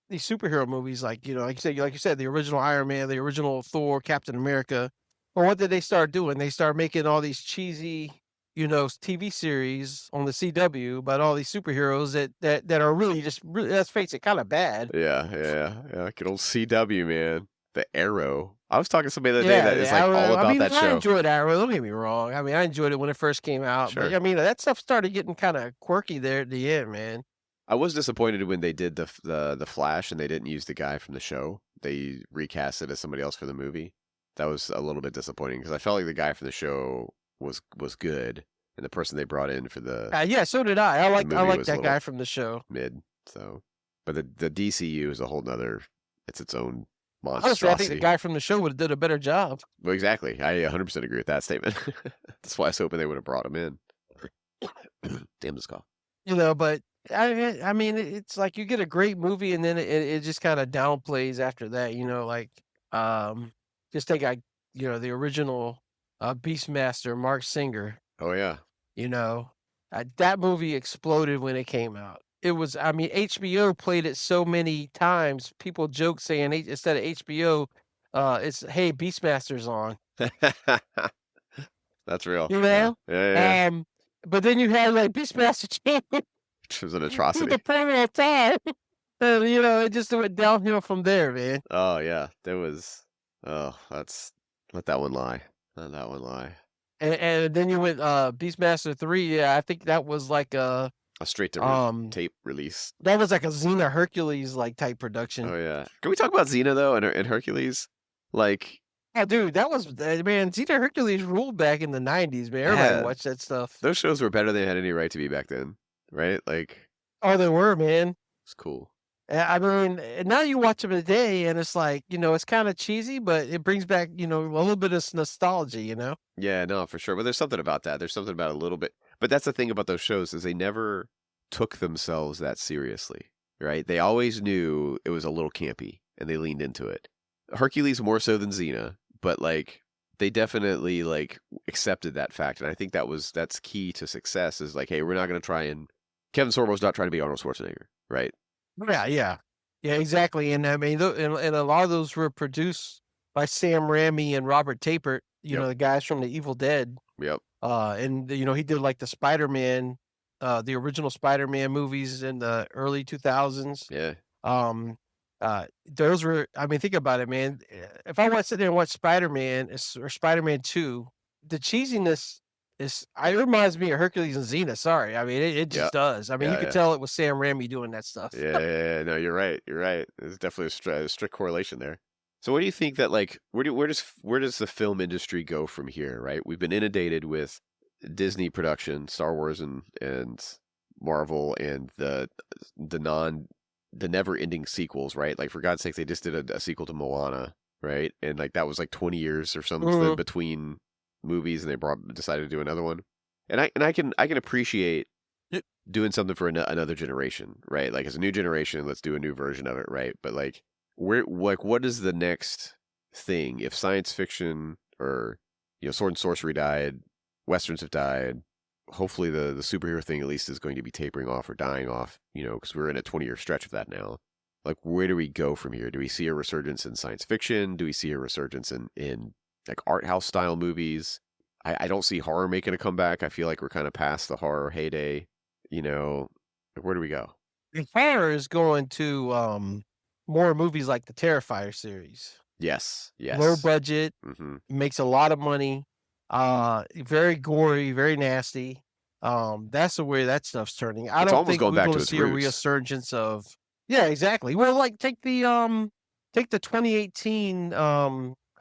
these superhero movies, like like you said, the original Iron Man, the original Thor, Captain America. Well, what did they start doing? They started making all these cheesy, TV series on the CW about all these superheroes that are really just, let's face it, kind of bad. Yeah. Good old CW, man. The Arrow. I was talking to somebody the other day that is like all about that show. I enjoyed Arrow. Don't get me wrong. I mean, I enjoyed it when it first came out. Sure. But I mean, that stuff started getting kind of quirky there at the end, man. I was disappointed when they did the Flash and they didn't use the guy from the show. They recast it as somebody else for the movie. That was a little bit disappointing because I felt like the guy from the show was good, and the person they brought in for the so did I. I like that guy from the show. Mid. So, but the DCU is a whole nother. It's its own monstrosity. Honestly, I think the guy from the show would have did a better job. Well, exactly. I 100% agree with that statement. That's why I was hoping they would have brought him in. Damn this cough. But I mean, it's like you get a great movie and then it just kind of downplays after that, like, um, just take, the original, Beastmaster, Mark Singer, Oh yeah. that movie exploded when it came out. It was, I mean, HBO played it so many times, people joke saying instead of HBO, it's, "Hey, Beastmaster's on," That's real. you Yeah. know? Yeah, yeah. But then you had, like, Beastmaster Champion Which was an through atrocity. the premier time. And, it just went downhill from there, man. Oh yeah. There was that's let that one lie. Let that one lie. And then you went, Beastmaster 3, yeah, I think that was like A straight to tape release. that was like a Xena Hercules, like, type production. Oh yeah. Can we talk about Xena though and Hercules? Like, Oh, dude, that was man, Xena Hercules ruled back in the 90s, man. Everybody yeah, watched that stuff. those shows were better than they had any right to be back then, right? Like, Oh, they were, man. it's cool. I mean, and now you watch them today, and it's like, it's kind of cheesy, but it brings back, a little bit of nostalgia, Yeah, no, for sure. But there's something about that. There's something about a little bit. But that's the thing about those shows is they never took themselves that seriously, right? They always knew it was a little campy, and they leaned into it. Hercules more so than Xena, but like they definitely like accepted that fact, and I think that's key to success. Is like, hey, we're not going to try and Kevin Sorbo's not trying to be Arnold Schwarzenegger, right? Yeah, exactly. And I mean, and a lot of those were produced by Sam Raimi and Robert Tapert, Yep. the guys from the Evil Dead. Yep. And he did like the Spider-Man, the original Spider-Man movies in the early 2000s. Yeah. Those were, I mean, think about it, man. If I want to sit there and watch Spider-Man or Spider-Man 2, the cheesiness it reminds me of Hercules and Xena. Sorry. I mean, it just does. I mean, you could tell it was Sam Raimi doing that stuff. Yeah. No, you're right. You're right. There's definitely a strict correlation there. So what do you think that like where does the film industry go from here, right? We've been inundated with Disney production, Star Wars and Marvel and the never-ending sequels, right? Like for God's sake, they just did a sequel to Moana, right? And like that was like 20 years or something between movies, and they decided to do another one. And I can appreciate doing something for another generation, right? Like as a new generation, let's do a new version of it, right? But like what is the next thing? If science fiction or sword and sorcery died, westerns have died. Hopefully the superhero thing at least is going to be tapering off or dying off, because we're in a 20-year stretch of that now. Like, where do we go from here? Do we see a resurgence in science fiction? Do we see a resurgence in like art house style movies? I don't see horror making a comeback. I feel like we're kind of past the horror heyday. Where do we go? Horror is going to more movies like the Terrifier series. Yes. Low budget, makes a lot of money, very gory, very nasty. That's the way that stuff's turning. I don't think we're going to see a resurgence of. Yeah, exactly. Well, like take the 2018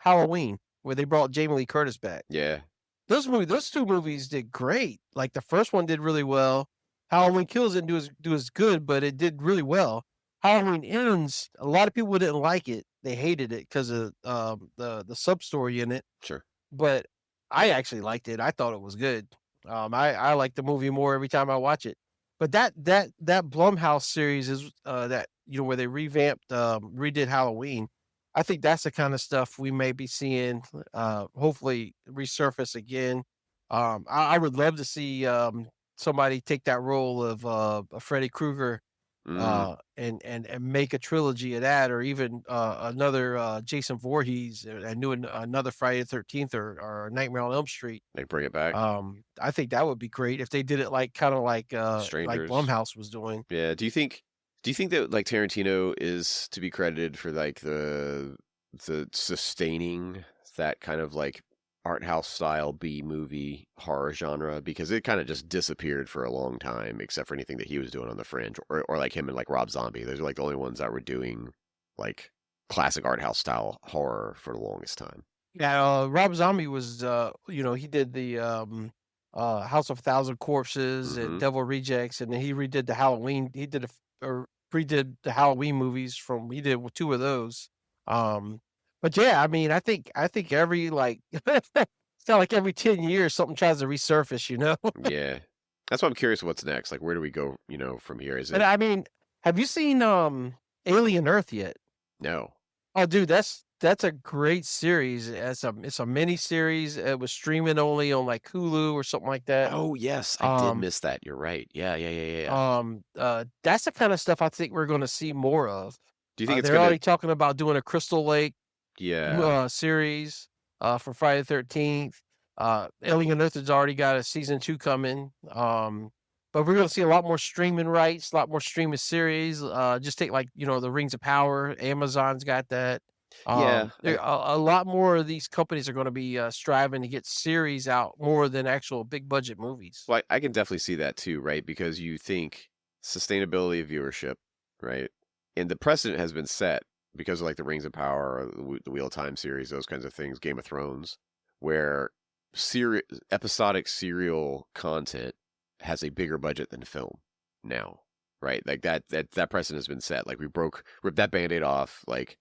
Halloween where they brought Jamie Lee Curtis back. Yeah. Those two movies did great. Like the first one did really well. Halloween Kills didn't do as good, but it did really well. Halloween Ends, a lot of people didn't like it. They hated it because of the sub story in it. Sure. But I actually liked it. I thought it was good. I like the movie more every time I watch it. But that Blumhouse series is that where they redid Halloween. I think that's the kind of stuff we may be seeing. Hopefully resurface again. I would love to see somebody take that role of Freddy Krueger. And make a trilogy of that, or even another Jason Voorhees, and do another Friday the 13th or Nightmare on Elm Street. They bring it back. I think that would be great if they did it like Strangers, like Blumhouse was doing. Yeah. Do you think that like Tarantino is to be credited for like the sustaining that kind of like art house style B movie horror genre, because it kind of just disappeared for a long time, except for anything that he was doing on the fringe, or like him and like Rob Zombie. Those are like the only ones that were doing like classic art house style horror for the longest time. Yeah, Rob Zombie was he did the House of a Thousand Corpses and Devil Rejects, and then he redid the Halloween. He did redid the Halloween movies he did 2 of those. But yeah, I mean, I think every like it's not like every 10 years something tries to resurface, Yeah. That's why I'm curious what's next. Like, where do we go, from here? Is But it I mean, have you seen Alien Earth yet? no? Oh, dude, that's a great series. It's a mini series. It was streaming only on like Hulu or something like that. Oh, yes, I did miss that. You're right. Yeah, yeah, yeah, yeah, yeah. That's the kind of stuff I think we're going to see more of. Do you think it's They're gonna? already talking about doing a Crystal Lake Yeah, series for Friday the 13th. Alien Earth has already got a season 2 coming. But we're going to see a lot more streaming rights, a lot more streaming series. Just take like the Rings of Power. Amazon's got that. yeah. A lot more of these companies are going to be striving to get series out more than actual big budget movies. Well, I can definitely see that too, right? Because you think sustainability of viewership, right? And the precedent has been set because of like the Rings of Power, or the Wheel of Time series, those kinds of things, Game of Thrones, where episodic serial content has a bigger budget than film now, right? Like that precedent has been set. Like ripped that Band-Aid off. Like,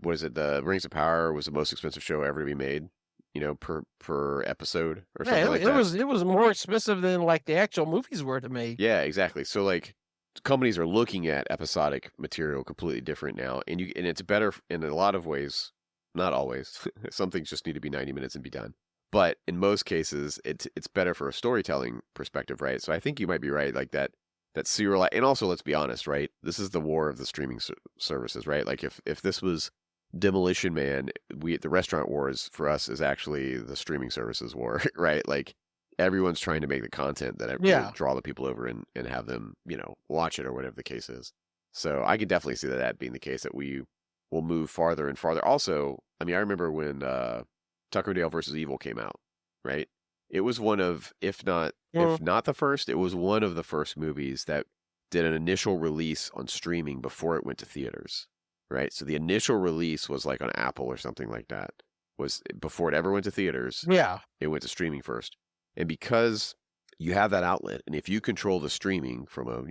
what is it? The Rings of Power was the most expensive show ever to be made, per episode or Yeah, something like that. it was more expensive than like the actual movies were to make. Yeah, exactly. So like companies are looking at episodic material completely different now, and it's better in a lot of ways, not always. Some things just need to be 90 minutes and be done. But in most cases, it's better for a storytelling perspective, right? So I think you might be right, like that serial. And also, let's be honest, right? This is the war of the streaming services, right? Like if this was Demolition Man, the restaurant wars for us is actually the streaming services war, right? Like everyone's trying to make the content that will draw the people over and have them, watch it or whatever the case is. So I could definitely see that being the case, that we will move farther and farther. Also, I mean, I remember when Tucker Dale versus Evil came out, right? It was one of, if not the first, it was one of the first movies that did an initial release on streaming before it went to theaters, right? So the initial release was like on Apple or something like that. Was before it ever went to theaters. Yeah. It went to streaming first. And because you have that outlet, and if you control the streaming from a,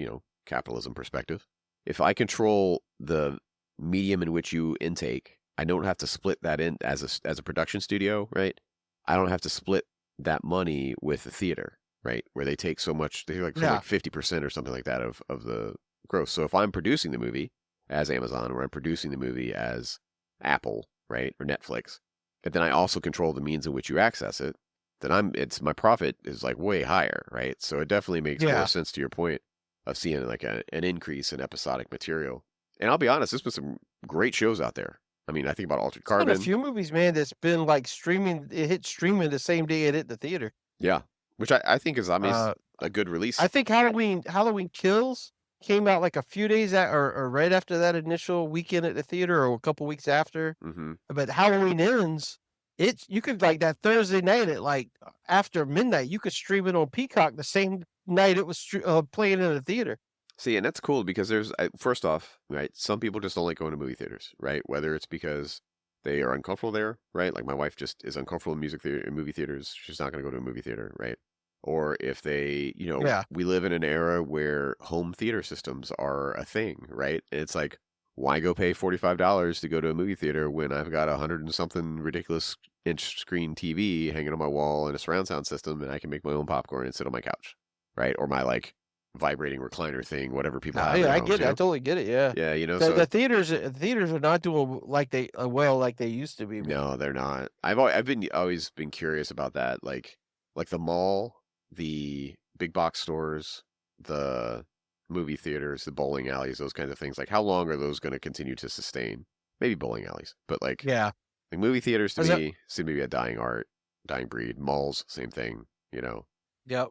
capitalism perspective, if I control the medium in which you intake, I don't have to split that in as a production studio, right? I don't have to split that money with the theater, right? Where they take so much, they like 50% or something like that of the gross. So if I'm producing the movie as Amazon, or I'm producing the movie as Apple, right, or Netflix, and then I also control the means in which you access it, then my profit is like way higher, right? So it definitely makes more sense, to your point, of seeing like an increase in episodic material. And I'll be honest, there's been some great shows out there. I mean, I think about Altered Carbon. There's been a few movies, man, that's been like streaming. It hit streaming the same day it hit the theater. Yeah, which I think is, a good release. I think Halloween Kills came out like a few days or right after that initial weekend at the theater, or a couple weeks after. Mm-hmm. But Halloween Ends, you could, like, that Thursday night at like after midnight, you could stream it on Peacock the same night it was playing in the theater. See, and that's cool because there's, first off, right, some people just don't like going to movie theaters, right? Whether it's because they are uncomfortable there, right? Like my wife just is uncomfortable in movie theaters. She's not going to go to a movie theater, right? Or if they, we live in an era where home theater systems are a thing, right? And it's like, why go pay $45 to go to a movie theater when I've got 100 and something ridiculous inch screen TV hanging on my wall and a surround sound system, and I can make my own popcorn and sit on my couch, right? Or my like vibrating recliner thing, whatever people have. Yeah, I get it. I totally get it. Yeah. Yeah, so the theaters are not doing like they like they used to be. No, they're not. I've always been curious about that. Like the mall, the big box stores, the movie theaters, the bowling alleys, those kinds of things. Like, how long are those going to continue to sustain? Maybe bowling alleys, but like movie theaters to me seem to be a dying art, dying breed. Malls, same thing. Yep.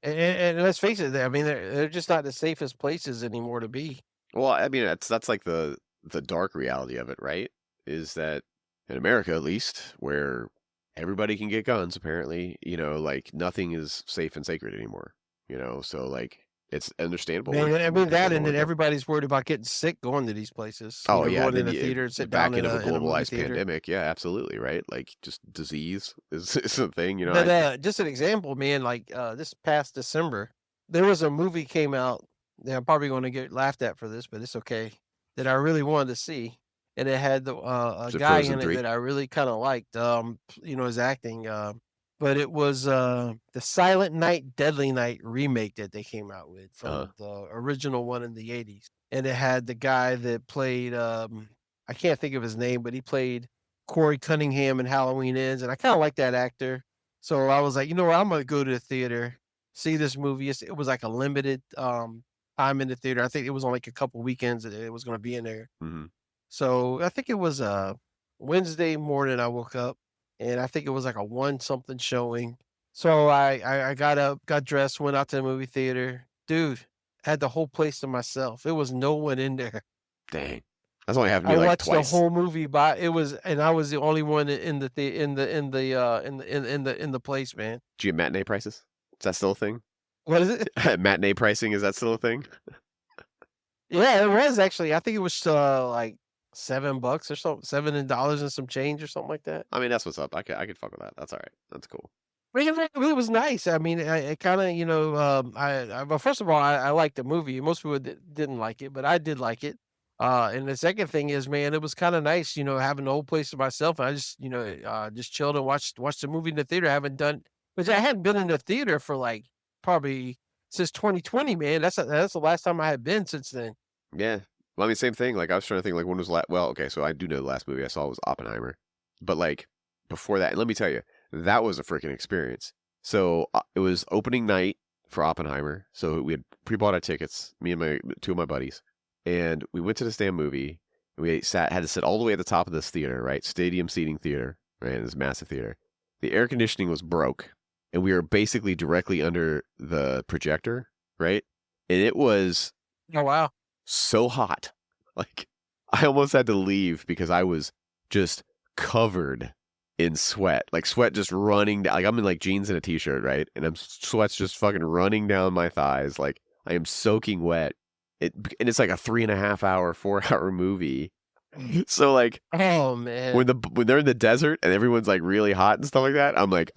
And let's face it, I mean, they're just not the safest places anymore to be. Well, I mean, that's like the dark reality of it, right? Is that in America, at least, where everybody can get guns, apparently, like nothing is safe and sacred anymore. So like it's understandable. I mean that, and then everybody's worried about getting sick going to these places. Oh yeah, going in the theater, sit down in a globalized pandemic. Yeah, absolutely, right. Like just disease is a thing. But just an example, man. Like this past December, there was a movie came out. I'm probably going to get laughed at for this, but it's okay. That I really wanted to see, and it had a guy in it that I really kind of liked. His acting. but it was the Silent Night, Deadly Night remake that they came out with from the original one in the 80s. And it had the guy that played, I can't think of his name, but he played Corey Cunningham in Halloween Ends, and I kind of like that actor. So I was like, you know what, I'm going to go to the theater, see this movie. It was like a limited time in the theater. I think it was on like a couple weekends that it was going to be in there. Mm-hmm. So I think it was Wednesday morning I woke up, and I think it was like a 1-something showing. So I got up, got dressed, went out to the movie theater. Dude, had the whole place to myself. It was no one in there. Dang. That's only happened to I me like watched twice. the whole movie and I was the only one in the place, man. Do you get matinee prices? Is that still a thing? What is it? Matinee pricing, is that still a thing? Yeah, it was actually. I think it was like $7 or something, $7 and some change or something like that. I mean, that's what's up. I could fuck with that. That's all right. That's cool. It was nice. I mean, it kind of, well, first of all, I liked the movie. Most people didn't like it, but I did like it. And the second thing is, man, it was kind of nice, having the whole place to myself. And I just, just chilled and watched the movie in the theater. Which I hadn't been in the theater for like probably since 2020, man. That's the last time I had been since then. Yeah. Well, I mean, same thing. Like, I was trying to think, like, when was well, okay, so I do know the last movie I saw was Oppenheimer. But, like, before that, and let me tell you, that was a freaking experience. So, it was opening night for Oppenheimer. So, we had pre-bought our tickets, me and two of my buddies. And we went to this damn movie. We had to sit all the way at the top of this theater, right? Stadium seating theater, right? This massive theater. The air conditioning was broke. And we were basically directly under the projector, right? And it was... Oh, wow. So hot. Like, I almost had to leave because I was just covered in sweat. Like, sweat just running down. Like, I'm in, like, jeans and a t-shirt, right? And sweat's just fucking running down my thighs. Like, I am soaking wet. And it's like a 3.5 hour, 4 hour movie. So, like, oh man, when they're in the desert and everyone's like really hot and stuff like that, I'm like,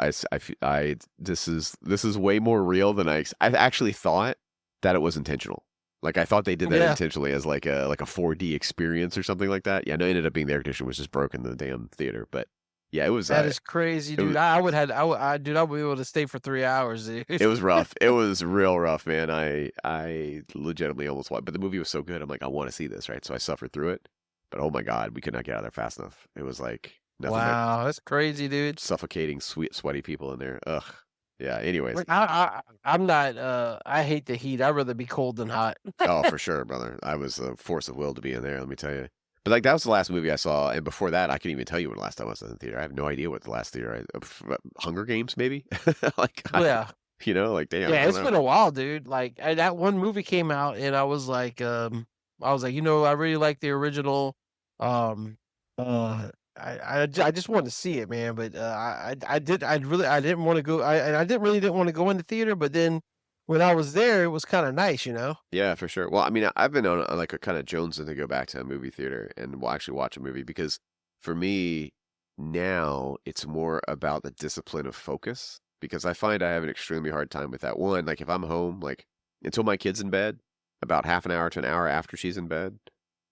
this is way more real than I actually thought that it was intentional. Like, I thought they did that intentionally as like a 4D experience or something like that. Yeah, no, it ended up being the air conditioner was just broken in the damn theater. But yeah, it was. That is crazy, dude. I would be able to stay for 3 hours, dude. It was rough. It was real rough, man. I legitimately almost watched, but the movie was so good. I'm like, I want to see this, right? So I suffered through it. But oh my god, we could not get out of there fast enough. It was like nothing. Wow, that's crazy, dude. Suffocating, sweaty people in there. Ugh. Yeah. Anyways, I'm not. I hate the heat. I'd rather be cold than hot. Oh, for sure, brother. I was a force of will to be in there. Let me tell you. But like that was the last movie I saw, and before that, I couldn't even tell you when the last time I was in the theater. I have no idea what the last theater. Hunger Games, maybe. Like, yeah. Like damn. Yeah, it's been a while, dude. Like that one movie came out, and I was like, I really like the original. I just wanted to see it, man. But I didn't want to go. I didn't want to go in the theater. But then when I was there, it was kind of nice, Yeah, for sure. Well, I mean, I've been on like a kind of jonesing to go back to a movie theater and actually watch a movie because for me now it's more about the discipline of focus because I find I have an extremely hard time with that. One, like if I'm home, like until my kid's in bed, about half an hour to an hour after she's in bed,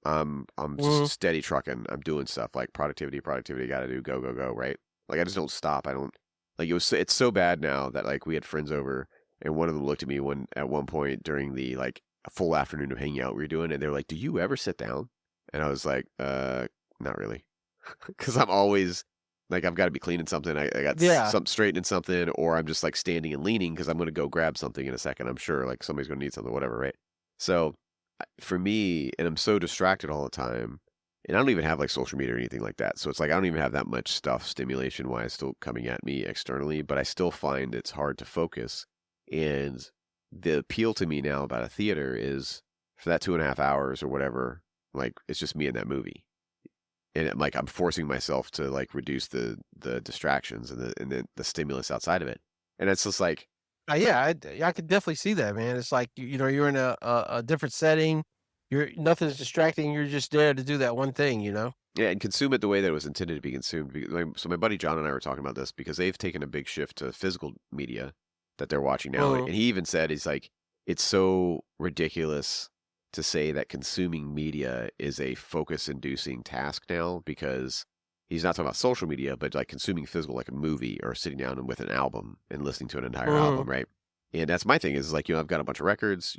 I'm just steady trucking. I'm doing stuff like productivity, got to do, go, right? Like I just don't stop. I don't like it's so bad now that like we had friends over and one of them looked at me at one point during the like a full afternoon of hanging out we were doing and they were like, "Do you ever sit down?" And I was like, not really." Cuz I'm always like I've got to be cleaning something. I got something straightening something or I'm just like standing and leaning cuz I'm going to go grab something in a second. I'm sure like somebody's going to need something whatever, right? So for me, and I'm so distracted all the time, and I don't even have like social media or anything like that. So it's like I don't even have that much stuff stimulation wise still coming at me externally, but I still find it's hard to focus. And the appeal to me now about a theater is for that 2.5 hours or whatever, like it's just me in that movie. And I'm forcing myself to like reduce the distractions and the stimulus outside of it. And it's just like, yeah, I could definitely see that, man. It's like you're in a different setting. Nothing's distracting. You're just there to do that one thing, Yeah, and consume it the way that it was intended to be consumed. So my buddy John and I were talking about this because they've taken a big shift to physical media that they're watching now. And he even said, he's like, it's so ridiculous to say that consuming media is a focus-inducing task now because he's not talking about social media, but like consuming physical, like a movie or sitting down and with an album and listening to an entire album, right? And that's my thing is like, I've got a bunch of records,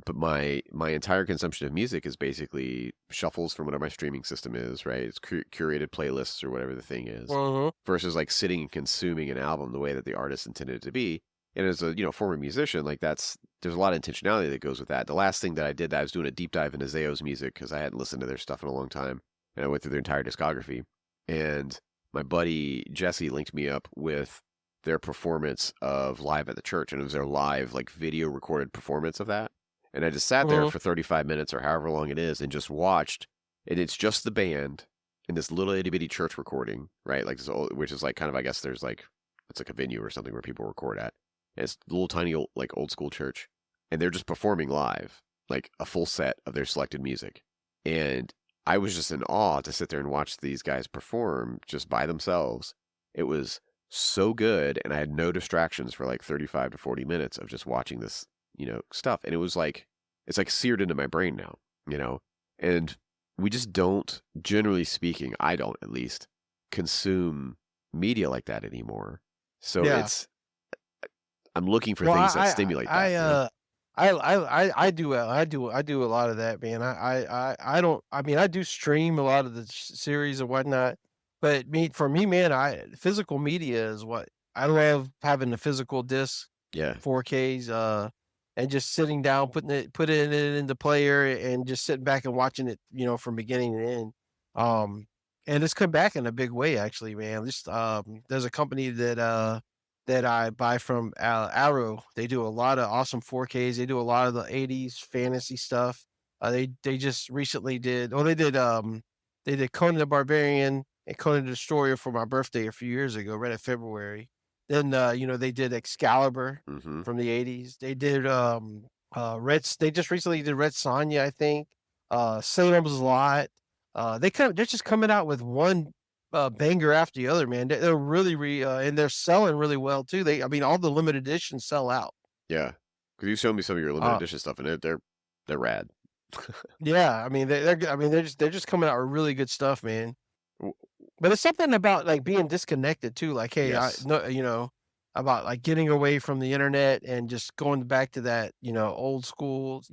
but my entire consumption of music is basically shuffles from whatever my streaming system is, right? It's curated playlists or whatever the thing is, versus like sitting and consuming an album the way that the artist intended it to be. And as a former musician, like there's a lot of intentionality that goes with that. The last thing that I was doing a deep dive into Zayo's music because I hadn't listened to their stuff in a long time, and I went through their entire discography. And my buddy Jesse linked me up with their performance of Live at the Church, and it was their live like video recorded performance of that. And I just sat there for 35 minutes or however long it is and just watched. And it's just the band in this little itty bitty church recording, right? Like, which is like kind of, I guess there's like, it's like a venue or something where people record at. And it's a little tiny, old school church. And they're just performing live, like a full set of their selected music. And I was just in awe to sit there and watch these guys perform just by themselves. It was so good. And I had no distractions for like 35 to 40 minutes of just watching this stuff. And it was like, it's like seared into my brain now, and we just don't, generally speaking, I don't at least, consume media like that anymore. So I'm looking for things that stimulate that. I do a lot of that, man. I do stream a lot of the series and whatnot, but for me, man, physical media is what I love, having the physical disc, 4Ks, and just sitting down, putting it in the player and just sitting back and watching it, from beginning to end. And it's come back in a big way, actually, man. Just there's a company that I buy from, Arrow. They do a lot of awesome 4Ks. They do a lot of the 80s fantasy stuff. They just recently did Conan the Barbarian and Conan the Destroyer for my birthday a few years ago, right in February. Then they did Excalibur from the 80s. They did they just recently did Red Sonja, I think. Salem's Lot. They're just coming out with one banger after the other, man. They're really and they're selling really well too. All the limited editions sell out. Yeah, because you showed me some of your limited edition stuff, and they're rad. Yeah, they're just coming out with really good stuff, man. But it's something about like being disconnected too. Like, hey, about like getting away from the internet and just going back to that, old school,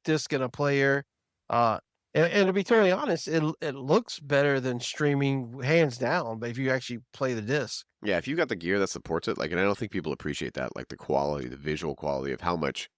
disc and a player. And to be totally honest, it looks better than streaming, hands down. But if you actually play the disc, yeah, if you got the gear that supports it, like, and I don't think people appreciate that, like the quality, the visual quality of how much,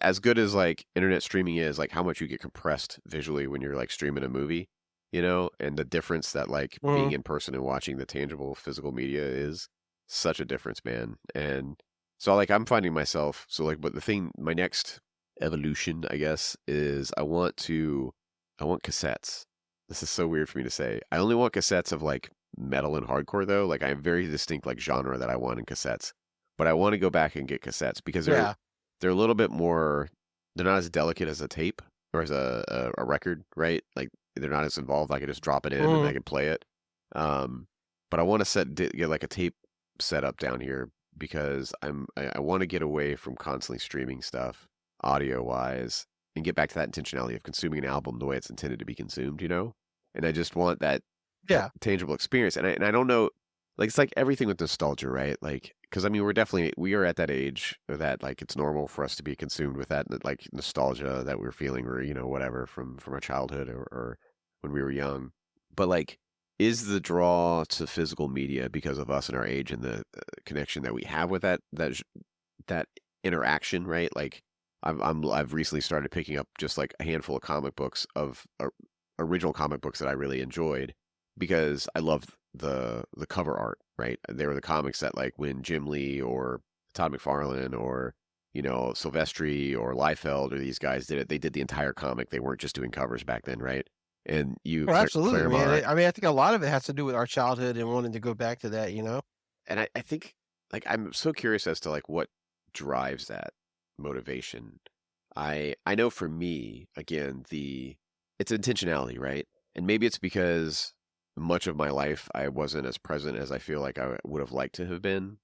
as good as like internet streaming is, like how much you get compressed visually when you're like streaming a movie. And the difference that like being in person and watching the tangible physical media is such a difference, man. And so like I'm finding myself, but my next evolution, I guess, is I want cassettes. This is so weird for me to say. I only want cassettes of like metal and hardcore though. Like I have very distinct like genre that I want in cassettes, but I want to go back and get cassettes because they're a little bit more, they're not as delicate as a tape or as a record, right? Like, they're not as involved. I can just drop it in and I can play it. But I want to get like a tape set up down here because I want to get away from constantly streaming stuff audio wise and get back to that intentionality of consuming an album the way it's intended to be consumed, And I just want that tangible experience. And I don't know, like, it's like everything with nostalgia, right? Like, because we are at that age that like it's normal for us to be consumed with that like nostalgia that we're feeling, or whatever from our childhood or when we were young. But like, is the draw to physical media because of us and our age and the connection that we have with that interaction, right? Like, I've recently started picking up just like a handful of comic books of original comic books that I really enjoyed because I love the cover art, right? They were the comics that like when Jim Lee or Todd McFarlane or Silvestri or Liefeld or these guys did it, they did the entire comic. They weren't just doing covers back then, right? And absolutely, man. I think a lot of it has to do with our childhood and wanting to go back to that, And I think like I'm so curious as to like what drives that motivation. I know for me, again, it's intentionality, right? And maybe it's because much of my life I wasn't as present as I feel like I would have liked to have been,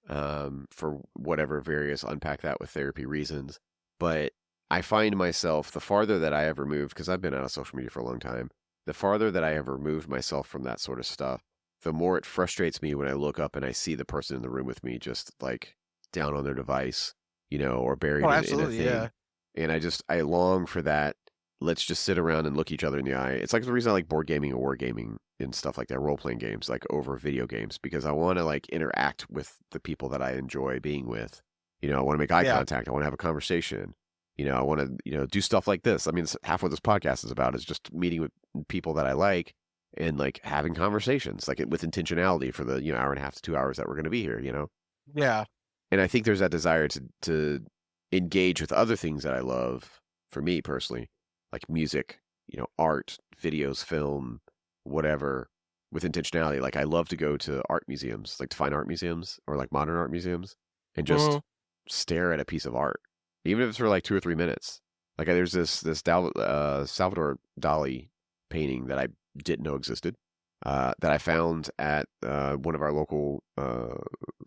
for whatever various, unpack that with therapy reasons. But I find myself, the farther that I ever moved, because I've been out of social media for a long time, the farther that I have removed myself from that sort of stuff, the more it frustrates me when I look up and I see the person in the room with me just like down on their device, or buried Oh, in a absolutely, thing. yeah. And I long for that. Let's just sit around and look each other in the eye. It's like the reason I like board gaming or wargaming and stuff like that, role playing games, like over video games, because I want to like interact with the people that I enjoy being with. I want to make eye Yeah. contact. I want to have a conversation. I want to, do stuff like this. I mean, it's half what this podcast is about is just meeting with people that I like and like having conversations, like with intentionality for the, hour and a half to 2 hours that we're going to be here, Yeah. And I think there's that desire to engage with other things that I love for me personally, like music, art, videos, film, whatever, with intentionality. Like I love to go to art museums, like to fine art museums or like modern art museums and just stare at a piece of art, even if it's for like 2 or 3 minutes. Like there's this Salvador Dali painting that I didn't know existed, that I found at one of our local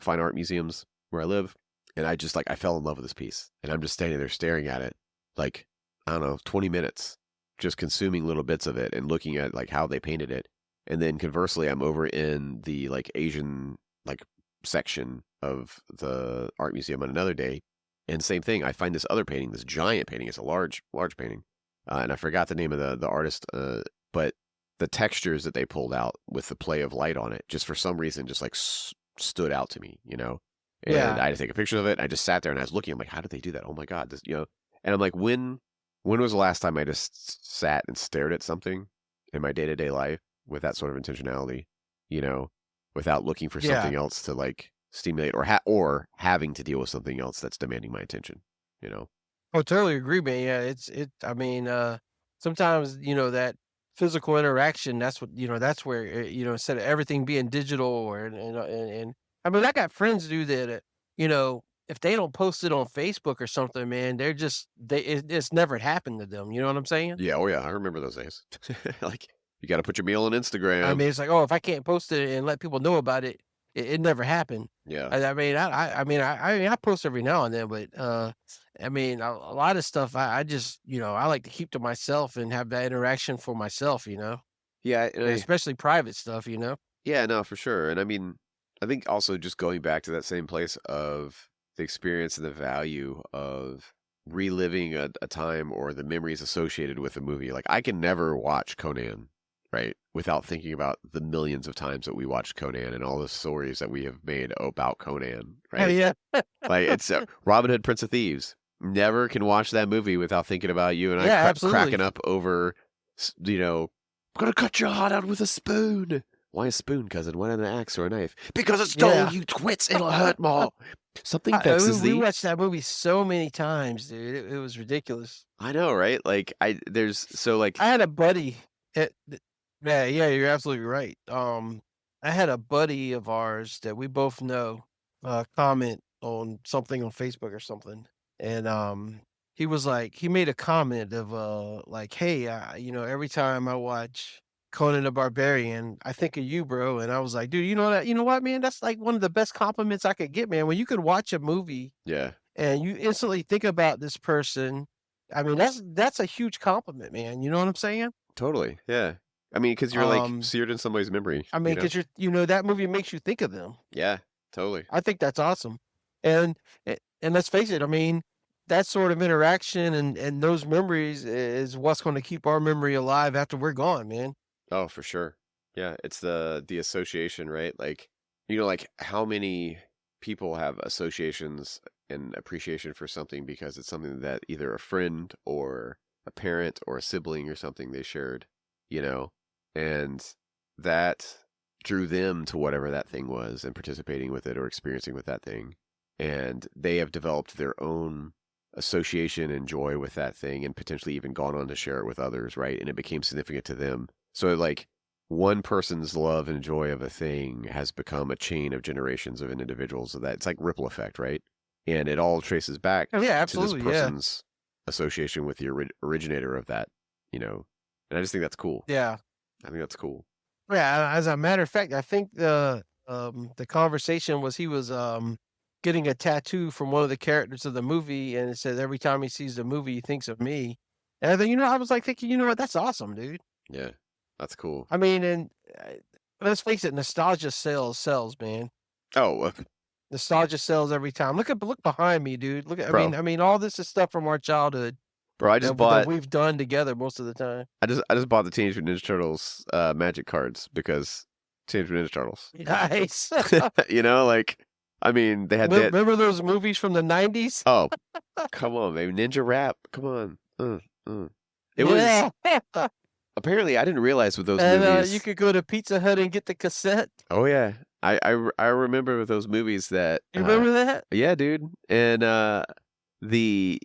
fine art museums where I live. And I just I fell in love with this piece. And I'm just standing there staring at it, like, I don't know, 20 minutes, just consuming little bits of it and looking at like how they painted it. And then conversely, I'm over in the like Asian like section of the art museum on another day. And same thing, I find this other painting, this giant painting. It's a large painting. And I forgot the name of the artist, but the textures that they pulled out with the play of light on it, just for some reason, just like stood out to me, And Yeah. I had to take a picture of it. I just sat there and I was looking. I'm like, how did they do that? Oh my God, this, And I'm like, when was the last time I just sat and stared at something in my day-to-day life with that sort of intentionality, without looking for something else to like stimulate or having to deal with something else that's demanding my attention, Oh, totally agree, man. Yeah, I mean, sometimes, that physical interaction, that's what, that's where, instead of everything being digital and I mean, I got friends do that, if they don't post it on Facebook or something, man, it's never happened to them. You know what I'm saying? Yeah. Oh yeah. I remember those days. Like you got to put your meal on I Instagram. mean, it's like, oh, if I can't post it and let people know about it, it never happened. Yeah. I post every now and then, but I mean, a lot of stuff I just, I like to keep to myself and have that interaction for myself, Yeah. and especially private stuff, Yeah, no, for sure. And I mean, I think also just going back to that same place of the experience and the value of reliving a time or the memories associated with a movie. Like I can never watch Conan, right, without thinking about the millions of times that we watched Conan and all the stories that we have made about Conan, Oh, right? yeah. Like it's Robin Hood, Prince of Thieves. Never can watch that movie without thinking about you and I Yeah, cracking absolutely. up over, I'm gonna cut your heart out with a spoon. Why a spoon, cousin? Why not an axe or a knife? Because it's dull, Yeah. you twits. It'll hurt more. Something vexes We thee. watched that movie so many times, dude. It was ridiculous. I know, right? Like there's so like I had a buddy. Yeah, you're absolutely right. I had a buddy of ours that we both know comment on something on Facebook or something, and he was like, he made a comment of like, hey, every time I watch Conan the Barbarian, I think of you, bro. And I was like, dude, you know what, man? That's like one of the best compliments I could get, man. When you could watch a movie yeah, and you instantly think about this person. I mean, that's a huge compliment, man. You know what I'm saying? totally. Yeah. I mean, because you're like seared in somebody's memory. I mean, because that movie makes you think of them. Yeah, totally. I think that's awesome. And let's face it, I mean, that sort of interaction and those memories is what's going to keep our memory alive after we're gone, man. Oh, for sure. Yeah, it's the association, right? Like, like how many people have associations and appreciation for something because it's something that either a friend or a parent or a sibling or something they shared, and that drew them to whatever that thing was and participating with it or experiencing with that thing. And they have developed their own association and joy with that thing and potentially even gone on to share it with others, right? And it became significant to them. So like one person's love and joy of a thing has become a chain of generations of individuals. So that it's like ripple effect, right? And it all traces back Oh, yeah, to this absolutely, person's association with the originator of that, And I just think that's cool. yeah. I think that's cool. Yeah, as a matter of fact, I think the conversation was he was getting a tattoo from one of the characters of the movie, and it says every time he sees the movie, he thinks of me. And I think, I was like thinking, you know what, that's awesome, dude. Yeah. That's cool. I mean, and let's face it, nostalgia sells, man. Oh, Nostalgia sells every time. Look behind me, dude. Look at, bro. I mean, all this is stuff from our childhood. Bro, I just bought. That we've done together most of the time. I just bought the Teenage Mutant Ninja Turtles Magic cards because Teenage Mutant Ninja Turtles. Nice. You know, like, I mean, they had that. Remember those movies from the 90s? Oh, come on, baby. Ninja Rap. Come on. It was. Apparently, I didn't realize with those movies. You could go to Pizza Hut and get the cassette. Oh, yeah. I remember with those movies that. You remember that? Yeah, dude. And the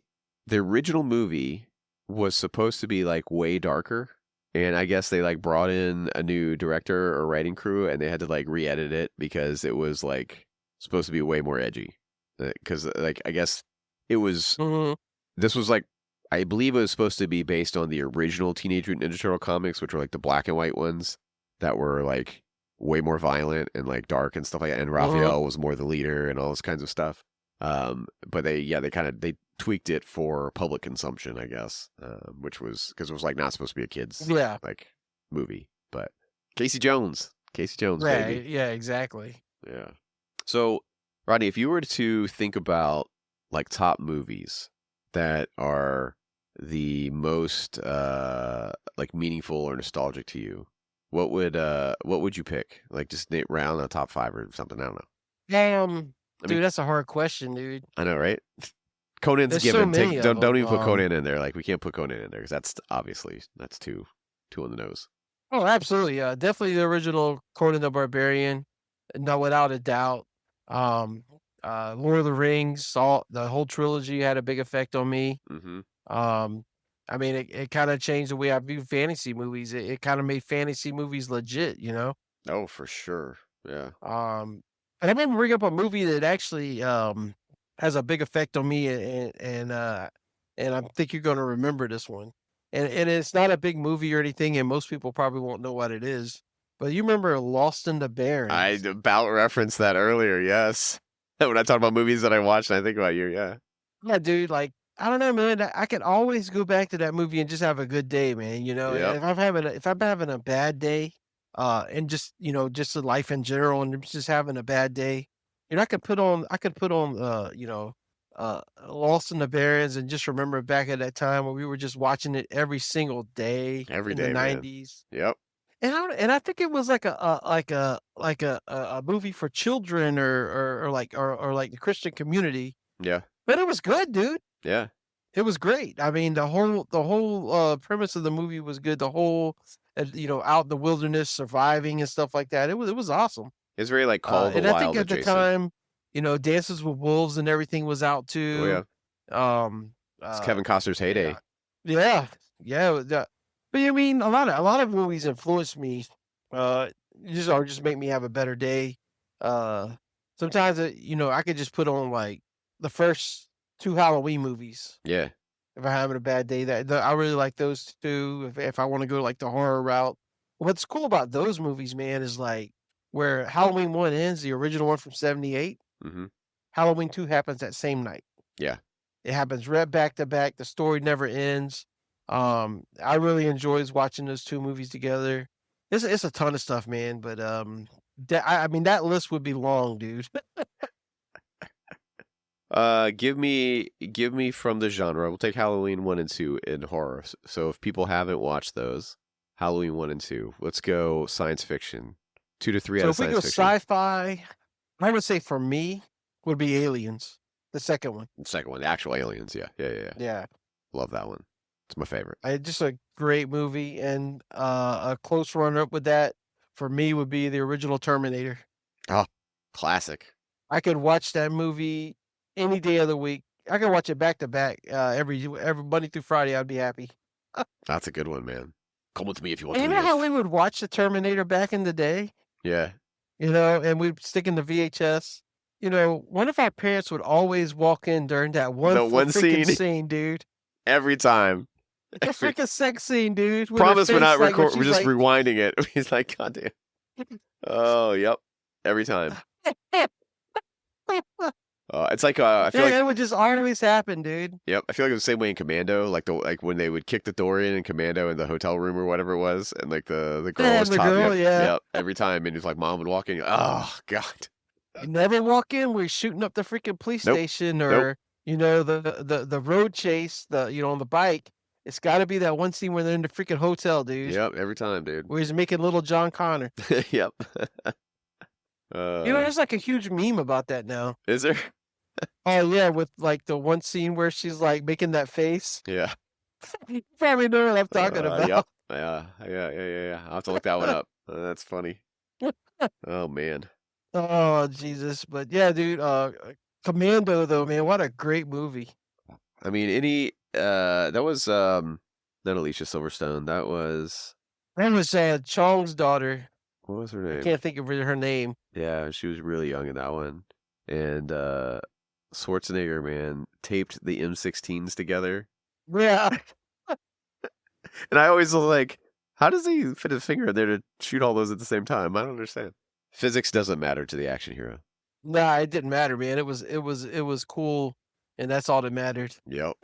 original movie was supposed to be like way darker. And I guess they like brought in a new director or writing crew and they had to like re-edit it because it was like supposed to be way more edgy. Because like I guess it was this was like I believe it was supposed to be based on the original Teenage Mutant Ninja Turtle comics, which were like the black and white ones that were like way more violent and like dark and stuff like that. And Raphael was more the leader and all those kinds of stuff. But they tweaked it for public consumption, I guess, which was because it was like not supposed to be a kid's like movie. But Casey Jones, baby. Yeah, exactly. Yeah. So, Rodney, if you were to think about like top movies that are the most like meaningful or nostalgic to you, what would you pick? Like just round the top 5 or something. I don't know. Dude, that's a hard question, dude. I know, right? Conan's There's given. so many Don't even put Conan in there. Like we can't put Conan in there because that's too on the nose. Oh, absolutely. Definitely the original Conan the Barbarian. No, without a doubt. Lord of the Rings, the whole trilogy had a big effect on me. Mm-hmm. I mean, it kind of changed the way I view fantasy movies. It kind of made fantasy movies legit, you know? Oh, for sure. Yeah. And I remember bringing up a movie that actually has a big effect on me, and I think you're going to remember this one. And it's not a big movie or anything, and most people probably won't know what it is. But you remember Lost in the Barrens? I about referenced that earlier. Yes, when I talk about movies that I watched, and I think about you. Yeah. Yeah, dude. Like I don't know, man. I can always go back to that movie and just have a good day, man. You know, Yep. if I'm having a bad day, and just just the life in general, and just having a bad day, I could put on Lost in the Barrens and just remember back at that time when we were just watching it every single day in the 90s. Yep. And I think it was like a movie for children or like the Christian community. Yeah. But it was good, dude. Yeah. It was great. I mean, the whole premise of the movie was good. The whole out in the wilderness surviving and stuff like that. It was awesome. It's very like Call of the and Wild I think at adjacent. the time, Dances with Wolves and everything was out too. Oh yeah. It's Kevin Costner's heyday. Yeah. But I mean, a lot of movies influenced me. Just make me have a better day. Sometimes I could just put on like the first 2 Halloween movies. Yeah. If I'm having a bad day, I really like those two. If I want to go like the horror route, what's cool about those movies, man, is like where Halloween 1 ends, the original one from '78. Mm-hmm. Halloween 2 happens that same night. Yeah. It happens right back to back. The story never ends. I really enjoys watching those 2 movies together. It's a ton of stuff, man. But I mean that list would be long, dude. Give me from the genre. We'll take Halloween 1 and 2 in horror. So if people haven't watched those, Halloween 1 and 2. Let's go science fiction. 2 to 3 out of science fiction. So if we go sci-fi, I would say for me would be Aliens, the second one. The second one, the actual aliens. Yeah. Love that one. It's my favorite. Just a great movie, and a close runner-up with that for me would be the original Terminator. Oh, classic. I could watch that movie any day of the week. I could watch it back to back every Monday through Friday. I'd be happy. That's a good one, man. Come with me if you want to. You know how we would watch the Terminator back in the day? Yeah. And we'd stick in the VHS. One of our parents would always walk in during that one scene, dude. Every time. The freaking sex scene, dude. Promise we're not recording. We're just rewinding it. He's like, God damn. Oh, yep. Every time. It's like I feel like it would just always happen, dude. Yep, I feel like it was the same way in Commando, like when they would kick the door in Commando in the hotel room or whatever it was, and like the girl was top. Yep, every time, and it's like mom would walk in. Oh God! You never walk in. We're shooting up the freaking police station, or the road chase, on the bike. It's got to be that one scene where they're in the freaking hotel, dude. Yep, every time, dude. Where he's making little John Connor. Yep. There's like a huge meme about that now. Is there? Oh yeah, with like the one scene where she's like making that face. Yeah. You probably know what I'm talking about. Yep. Yeah. I'll have to look that one up. That's funny. Oh man. Oh Jesus, but yeah, dude. Commando though, man, what a great movie. I mean, that was not Alicia Silverstone. That was Chong's daughter. What was her name? I can't think of her name. Yeah, she was really young in that one. And Schwarzenegger, man, taped the M16s together. Yeah. And I always was like, how does he fit his finger in there to shoot all those at the same time? I don't understand. Physics doesn't matter to the action hero. Nah, it didn't matter, man. It was cool, and that's all that mattered. Yep.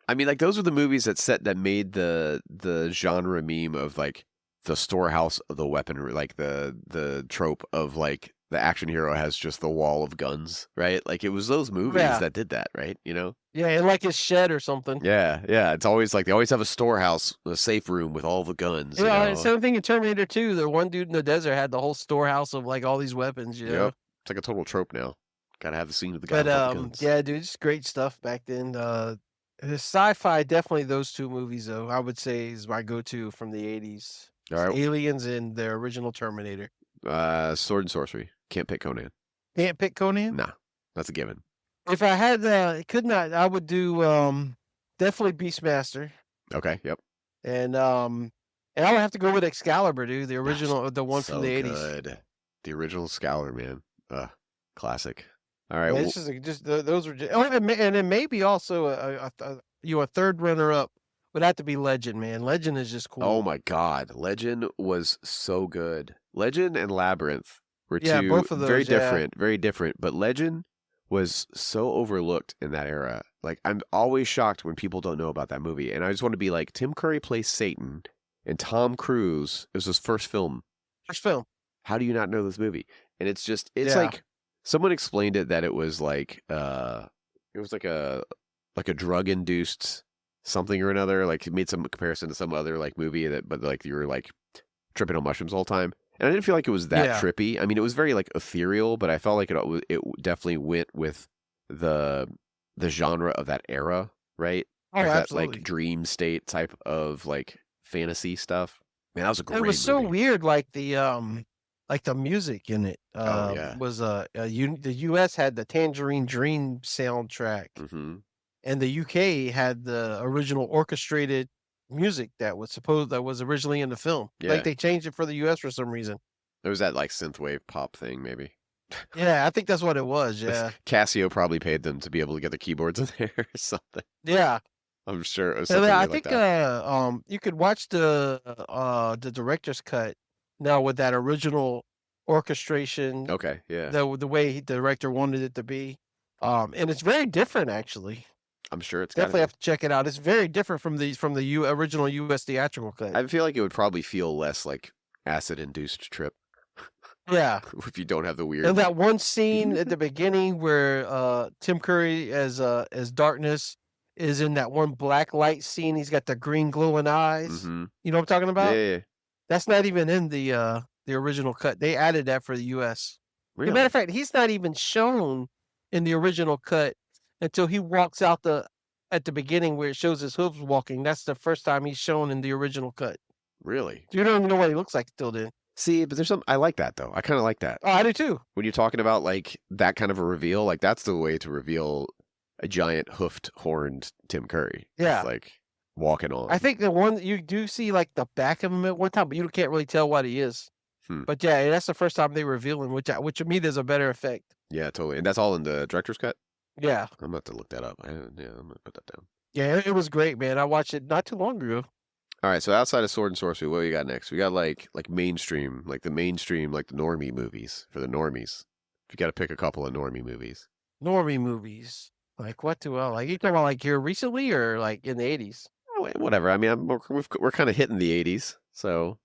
I mean, like those were the movies that made the genre meme of like the storehouse of the weaponry, like the trope of like the action hero has just the wall of guns, right? Like it was those movies that did that, right? You know? Yeah, in like his shed or something. Yeah. It's always like they always have a storehouse, a safe room with all the guns. Yeah, same thing in Terminator 2. The one dude in the desert had the whole storehouse of like all these weapons. You know? Yep. It's like a total trope now. Gotta have the scene with the guy with the guns. Yeah, dude, it's great stuff back then. The sci-fi, definitely those two movies though, I would say is my go-to from the 80s. All right. Aliens and the original Terminator. Sword and Sorcery. Can't pick Conan. Can't pick Conan? Nah, that's a given. If I had I would do definitely Beastmaster. Okay, yep. And I would have to go with Excalibur, dude, the original, the one from the 80s. Good. The original Excalibur, man. Classic. All right. Yeah, this is just those were just, and then maybe also a third runner up would have to be Legend, man. Legend is just cool. Oh my God, Legend was so good. Legend and Labyrinth were both of those, very different. But Legend was so overlooked in that era. Like I'm always shocked when people don't know about that movie. And I just want to be like, Tim Curry plays Satan, and Tom Cruise, it was his first film. How do you not know this movie? And it's like someone explained it that it was like a drug induced something or another. Like he made some comparison to some other like movie but like you were like tripping on mushrooms all the time. And I didn't feel like it was that trippy. I mean, it was very like ethereal, but I felt like it definitely went with the genre of that era, right? Oh, absolutely. That like dream state type of like fantasy stuff. Man, that was a great movie. It was so weird, like the music in it was the U.S. had the Tangerine Dream soundtrack, and the UK had the original orchestrated music that was originally in the film. Yeah. Like they changed it for the US for some reason. There was that like synthwave pop thing, maybe. Yeah, I think that's what it was. Yeah, Casio probably paid them to be able to get the keyboards in there or something. Yeah, I'm sure it was. I think you could watch the director's cut now with that original orchestration. Okay, yeah. The way the director wanted it to be, and it's very different actually. I'm sure it's definitely have to check it out. It's very different from the original U.S. theatrical cut. I feel like it would probably feel less like acid-induced trip. Yeah, if you don't have the weird. And that one scene at the beginning where Tim Curry as Darkness is in that one black light scene. He's got the green glowing eyes. You know what I'm talking about? Yeah. That's not even in the original cut. They added that for the U.S. Really? As a matter of fact, he's not even shown in the original cut until he walks out at the beginning where it shows his hooves walking. That's the first time he's shown in the original cut. Really? You don't even know what he looks like till then. See, but there's I like that though. I kind of like that. Oh, I do too. When you're talking about like that kind of a reveal, like that's the way to reveal a giant hoofed, horned Tim Curry. Yeah. It's like walking on. I think the one you do see like the back of him at one time, but you can't really tell what he is. But yeah, that's the first time they reveal him, which to me there's a better effect. Yeah, totally. And that's all in the director's cut? Yeah. I'm about to look that up. I'm going to put that down. Yeah, it was great, man. I watched it not too long ago. All right, so outside of Sword and Sorcery, what do we got next? We got like mainstream, like the normie movies for the normies. If you got to pick a couple of normie movies. Normie movies. Like, what do I like? You talking about like here recently or like in the 80s? Oh, whatever. I mean, we're kind of hitting the 80s, so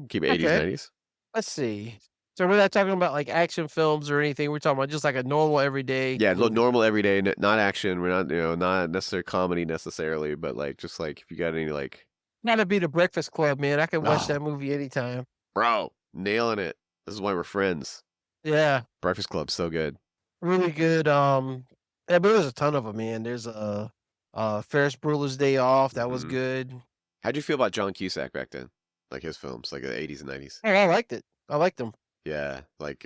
keep it 80s, Okay. 90s. Let's see. So we're not talking about like action films or anything. We're talking about just like a normal everyday Yeah, movie. normal everyday, not action. We're not, not necessarily comedy necessarily, but like just like if you got any like. Gotta be The Breakfast Club, man. I could watch Oh, that movie anytime. bro, nailing it. This is why we're friends. Yeah, Breakfast Club's so good. really good. Yeah, but there's a ton of them, man. There's Ferris Bueller's Day Off. That was good. How'd you feel about John Cusack back then? Like his films, like the 80s and 90s? Hey, I liked it. I liked them. Yeah, like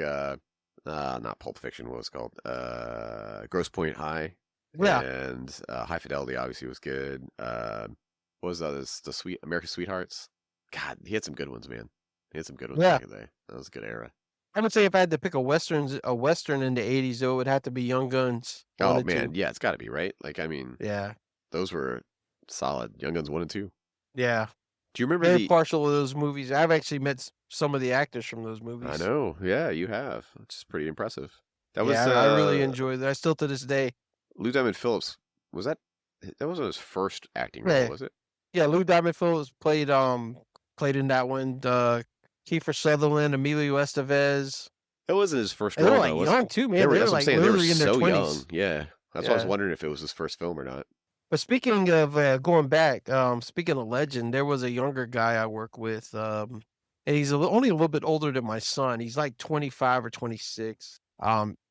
not Pulp Fiction, what was it called? Grosse Pointe High. Yeah. And High Fidelity obviously was good. What was the other? The American Sweethearts? God, he had some good ones, man. He had some good ones back in the day. That was a good era. I would say if I had to pick a western in the 80s, though, it would have to be Young Guns. Oh man, yeah, it's got to be, right? Like, I mean, yeah, those were solid. Young Guns 1 and 2. Yeah. Do you remember Very partial to those movies. I've actually met some of the actors from those movies. I know. Yeah, you have. Which is pretty impressive. That was. I really enjoyed that. Still to this day. Lou Diamond Phillips, was that wasn't his first acting role, was it? Yeah, Lou Diamond Phillips played in that one. Kiefer Sutherland, Emilio Estevez. That wasn't his first role. They were like young too, man. They were like literally in their 20s. Young. Yeah, that's why I was wondering if it was his first film or not. But speaking of going back, speaking of legend, there was a younger guy I work with, and he's only a little bit older than my son. He's like 25 or 26.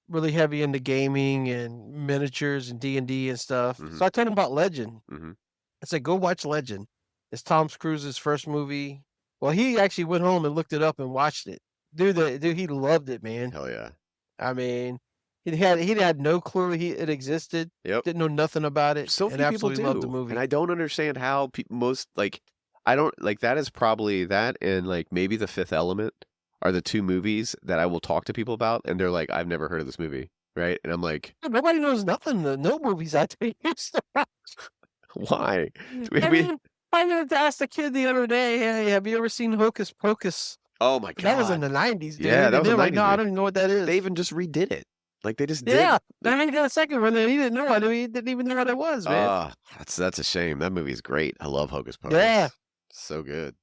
Really heavy into gaming and miniatures and D&D and stuff. So I told him about Legend. I said, go watch Legend. It's Tom Cruise's first movie. Well, he actually went home and looked it up and watched it. Dude, he loved it, man. Hell yeah. I mean, he had no clue it existed. Yep. Didn't know nothing about it. So few people do. Loved the movie. And I don't understand how most I don't like that is probably that and like maybe The Fifth Element are the two movies that I will talk to people about, and they're like, I've never heard of this movie, right? And I'm like, nobody knows nothing. No movies I used to watch. Why? I asked the kid the other day, hey, have you ever seen Hocus Pocus? Oh my God. That was in the 90s, dude. Yeah, that was in the 90s. No, I don't even know what that is. They even just redid it. Like they just did. Yeah, I mean, the second one, he didn't know. He didn't even know what it was, man. That's a shame. That movie's great. I love Hocus Pocus. Yeah, so good.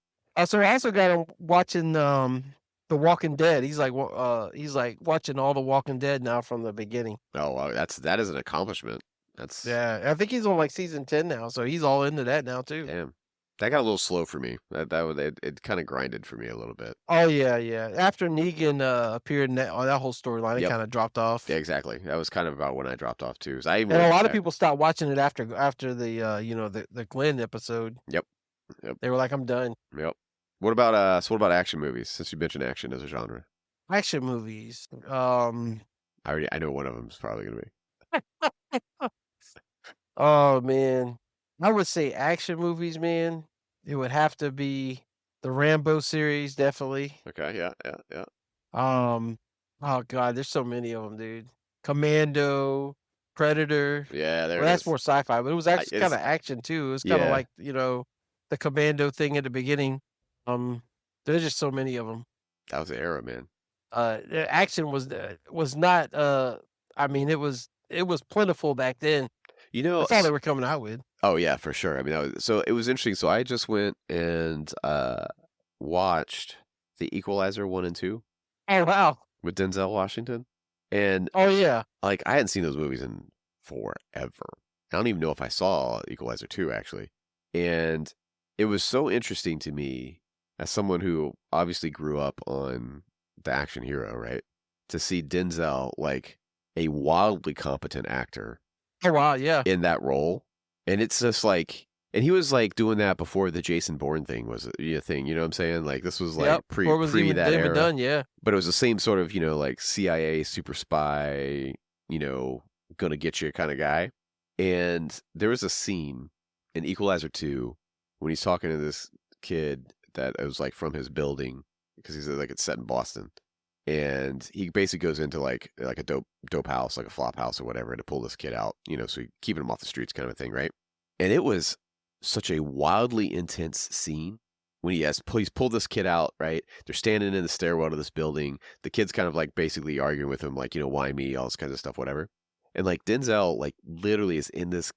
So I also got him watching The Walking Dead. He's like watching all The Walking Dead now from the beginning. Oh, wow. That is an accomplishment. I think he's on like season 10 now, so he's all into that now too. Damn. That got a little slow for me. It kind of grinded for me a little bit. Oh yeah. After Negan appeared in that whole storyline, it kind of dropped off. Yeah, exactly. That was kind of about when I dropped off too. And a lot of people stopped watching it after the the Glenn episode. Yep. They were like, I'm done. Yep. What about action movies? Since you mentioned action as a genre. Action movies. I know one of them is probably gonna be. Oh man. I would say action movies, man. It would have to be the Rambo series, definitely. Okay, yeah. Oh god, there's so many of them, dude. Commando, Predator. Yeah, that's more sci-fi, but it was actually kind of action too. It was kind of like the Commando thing at the beginning. There's just so many of them. That was the era, man. The action was not. I mean, it was plentiful back then. That's all they were coming out with. Oh yeah, for sure. I mean, so it was interesting. So I just went and watched The Equalizer 1 and 2. Oh wow! With Denzel Washington, and oh yeah, like I hadn't seen those movies in forever. I don't even know if I saw Equalizer 2 actually, and it was so interesting to me as someone who obviously grew up on the action hero, right? To see Denzel like a wildly competent actor. Oh wow, yeah. In that role. And it's just like, and he was like doing that before the Jason Bourne thing was a thing, you know what I'm saying? Like this was like pre that era. Done, yeah. But it was the same sort of, like CIA super spy, gonna get you kind of guy. And there was a scene in Equalizer 2 when he's talking to this kid that it was like from his building because he's like it's set in Boston. And he basically goes into like a dope house, like a flop house or whatever, to pull this kid out, so keeping him off the streets kind of a thing, right? And it was such a wildly intense scene when he's pulled this kid out, right? They're standing in the stairwell to this building. The kid's kind of like basically arguing with him, like, why me, all this kind of stuff, whatever. And like Denzel, like literally is in this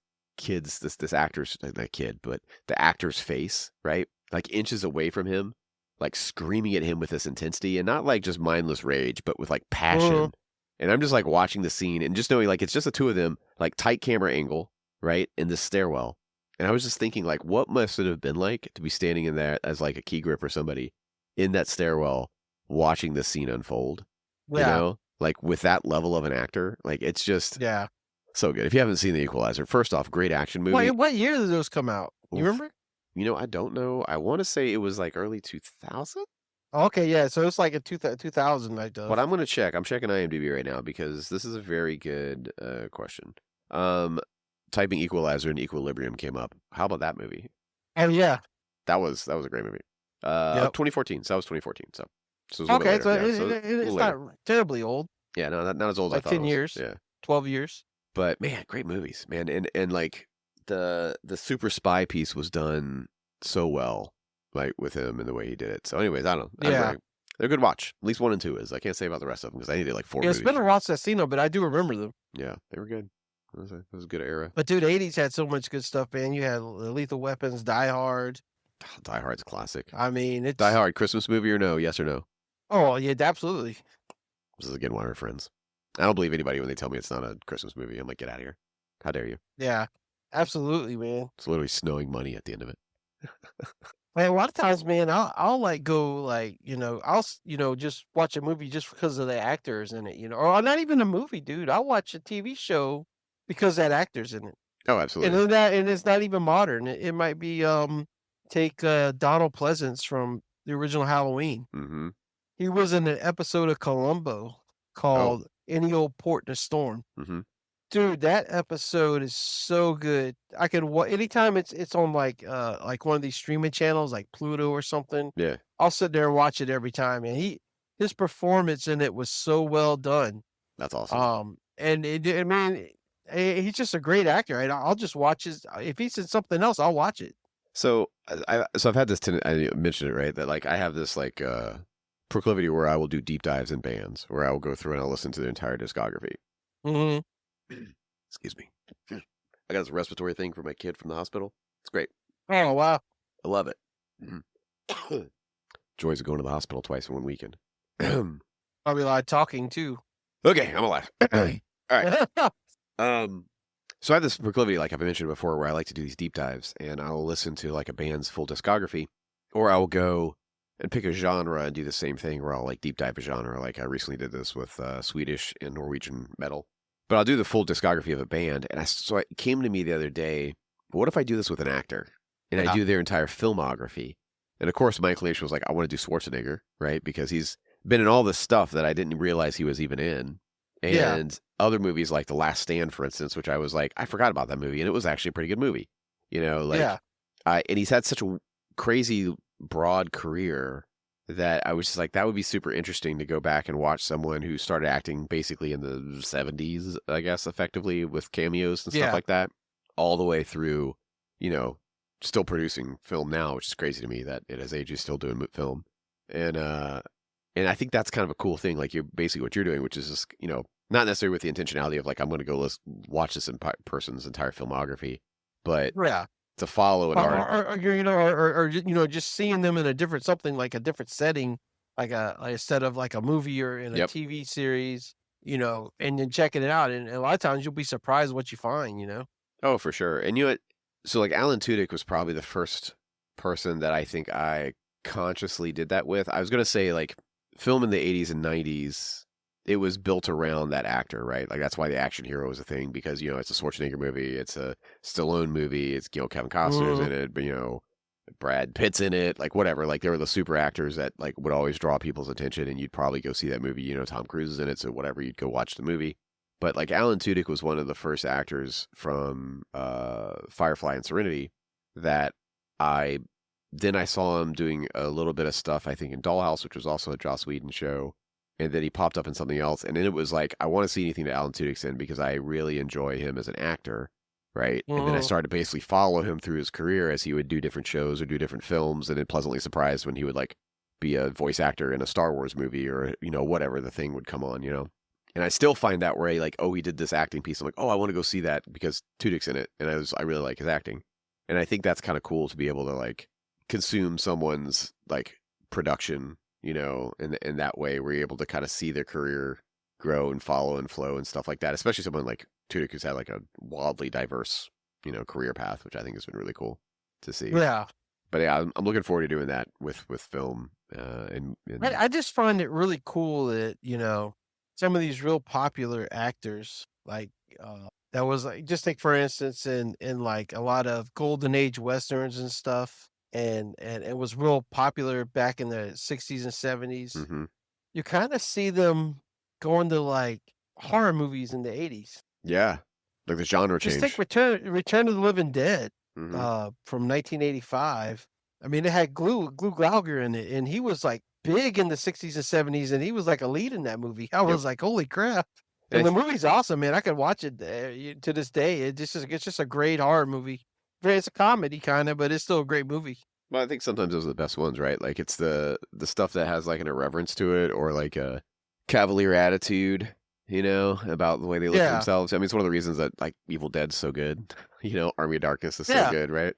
actor's, not kid, but the actor's face, right? Like inches away from him, like screaming at him with this intensity, and not like just mindless rage, but with like passion. And I'm just like watching the scene and just knowing like it's just the two of them, like tight camera angle, right? In this stairwell. And I was just thinking like, what must it have been like to be standing in there as like a key grip or somebody in that stairwell watching this scene unfold? Yeah. You know? Like with that level of an actor, like it's just so good. If you haven't seen The Equalizer, first off, great action movie. Wait, what year did those come out? You remember? You know, I don't know. I want to say it was like early 2000. Okay, yeah. So it's like a 2000, I do. But I'm gonna check. I'm checking IMDb right now because this is a very good question. Typing Equalizer and Equilibrium came up. How about that movie? Oh yeah, that was a great movie. 2014. So that was 2014. So it was okay, so, yeah, it's not terribly old. Yeah, no, not as old as like I thought. 10 years. Yeah, 12 years. But man, great movies, man, and like the super spy piece was done so well, like with him and the way he did it. So, anyways, I don't know. Yeah. They're a good watch. At least 1 and 2 is. I can't say about the rest of them because I needed like 4 Yeah, movies. it's been a while since I've seen them, but I do remember them. Yeah, they were good. It was a good era. But dude, 80s had so much good stuff, man. You had Lethal Weapons, Die Hard. Die Hard's a classic. I mean, it's... Die Hard, Christmas movie or no? Yes or no? Oh, yeah, absolutely. This is again one of our friends. I don't believe anybody when they tell me it's not a Christmas movie. I'm like, get out of here. How dare you? Yeah, absolutely, man. It's literally snowing money at the end of it. Man, a lot of times, man, I'll like go like, I'll, just watch a movie just because of the actors in it, or not even a movie, dude. I'll watch a TV show because that actor's in it. Oh, absolutely. And it's not even modern. It might be, take Donald Pleasance from the original Halloween. Mm-hmm. He was in an episode of Columbo called Any Old Port in a Storm. Mm-hmm. Dude, that episode is so good. I could anytime it's on like one of these streaming channels like Pluto or something. Yeah, I'll sit there and watch it every time. And his performance in it was so well done. That's awesome. And he's just a great actor. I'll just watch if he's in something else, I'll watch it. So I've had this I mentioned it, right? That like I have this like proclivity where I will do deep dives in bands, where I will go through and I'll listen to their entire discography. Mm-hmm. Excuse me. I got this respiratory thing for my kid from the hospital. It's great. Oh wow, I love it. Joys of going to the hospital twice in one weekend. Probably a lot of talking too. Okay, I'm alive. All right. So I have this proclivity, like I've mentioned before, where I like to do these deep dives, and I'll listen to like a band's full discography, or I'll go and pick a genre and do the same thing, where I'll like deep dive a genre. Like I recently did this with Swedish and Norwegian metal. But I'll do the full discography of a band, and so it came to me the other day, what if I do this with an actor, and I do their entire filmography? And of course, my inclination was like, I want to do Schwarzenegger, right? Because he's been in all this stuff that I didn't realize he was even in. And other movies like The Last Stand, for instance, which I was like, I forgot about that movie, and it was actually a pretty good movie. And he's had such a crazy, broad career that I was just like, that would be super interesting to go back and watch someone who started acting basically in the 70s, I guess, effectively, with cameos and stuff like that, all the way through, still producing film now, which is crazy to me that at his age he's still doing film. And I think that's kind of a cool thing, like you're basically what you're doing, which is just, not necessarily with the intentionality of like, I'm going to go watch this person's entire filmography, but to follow an art, or just seeing them in a different like a different setting, like instead of like a movie or in a TV series, and then checking it out, and a lot of times you'll be surprised what you find, Oh, for sure. And so like Alan Tudyk was probably the first person that I think I consciously did that with. I was going to say like film in the 80s and 90s, it was built around that actor, right? Like that's why the action hero is a thing, because it's a Schwarzenegger movie, it's a Stallone movie, it's Kevin Costner's in it, but Brad Pitt's in it, like whatever. Like there were the super actors that like would always draw people's attention, and you'd probably go see that movie. Tom Cruise is in it, so whatever, you'd go watch the movie. But like Alan Tudyk was one of the first actors from Firefly and Serenity that I saw him doing a little bit of stuff, I think in Dollhouse, which was also a Joss Whedon show. And then he popped up in something else. And then it was like, I want to see anything that Alan Tudyk's in because I really enjoy him as an actor, right? And then I started to basically follow him through his career as he would do different shows or do different films, and then pleasantly surprised when he would like be a voice actor in a Star Wars movie or, whatever the thing would come on, And I still find that where he did this acting piece. I'm like, oh, I want to go see that because Tudyk's in it, and I really like his acting. And I think that's kind of cool to be able to like consume someone's like production, you know, in that way where you're able to kind of see their career grow and follow and flow and stuff like that. Especially someone like Tudyk who's had like a wildly diverse, you know, career path, which I think has been really cool to see. Yeah. But yeah, I'm looking forward to doing that with film. I just find it really cool that, you know, some of these real popular actors, like, that was like, just take for instance, in like a lot of golden age westerns and stuff, and it was real popular back in the 60s and 70s. Mm-hmm. You kind of see them going to like horror movies in the 80s. Yeah, like the genre change. Just take Return of the Living Dead, Mm-hmm. From 1985. I mean, it had Glue Glauger in it, and he was like big in the 60s and 70s, and he was like a lead in that movie. I was like, holy crap. And the movie's awesome, man. I could watch it to this day. It's just a great horror movie. It's a comedy kind of, but it's still a great movie. Well, I think sometimes those are the best ones, right? Like it's the stuff that has like an irreverence to it or like a cavalier attitude, you know, about the way they look at themselves. I mean, it's one of the reasons that like Evil Dead's so good. You know, Army of Darkness is so good, right?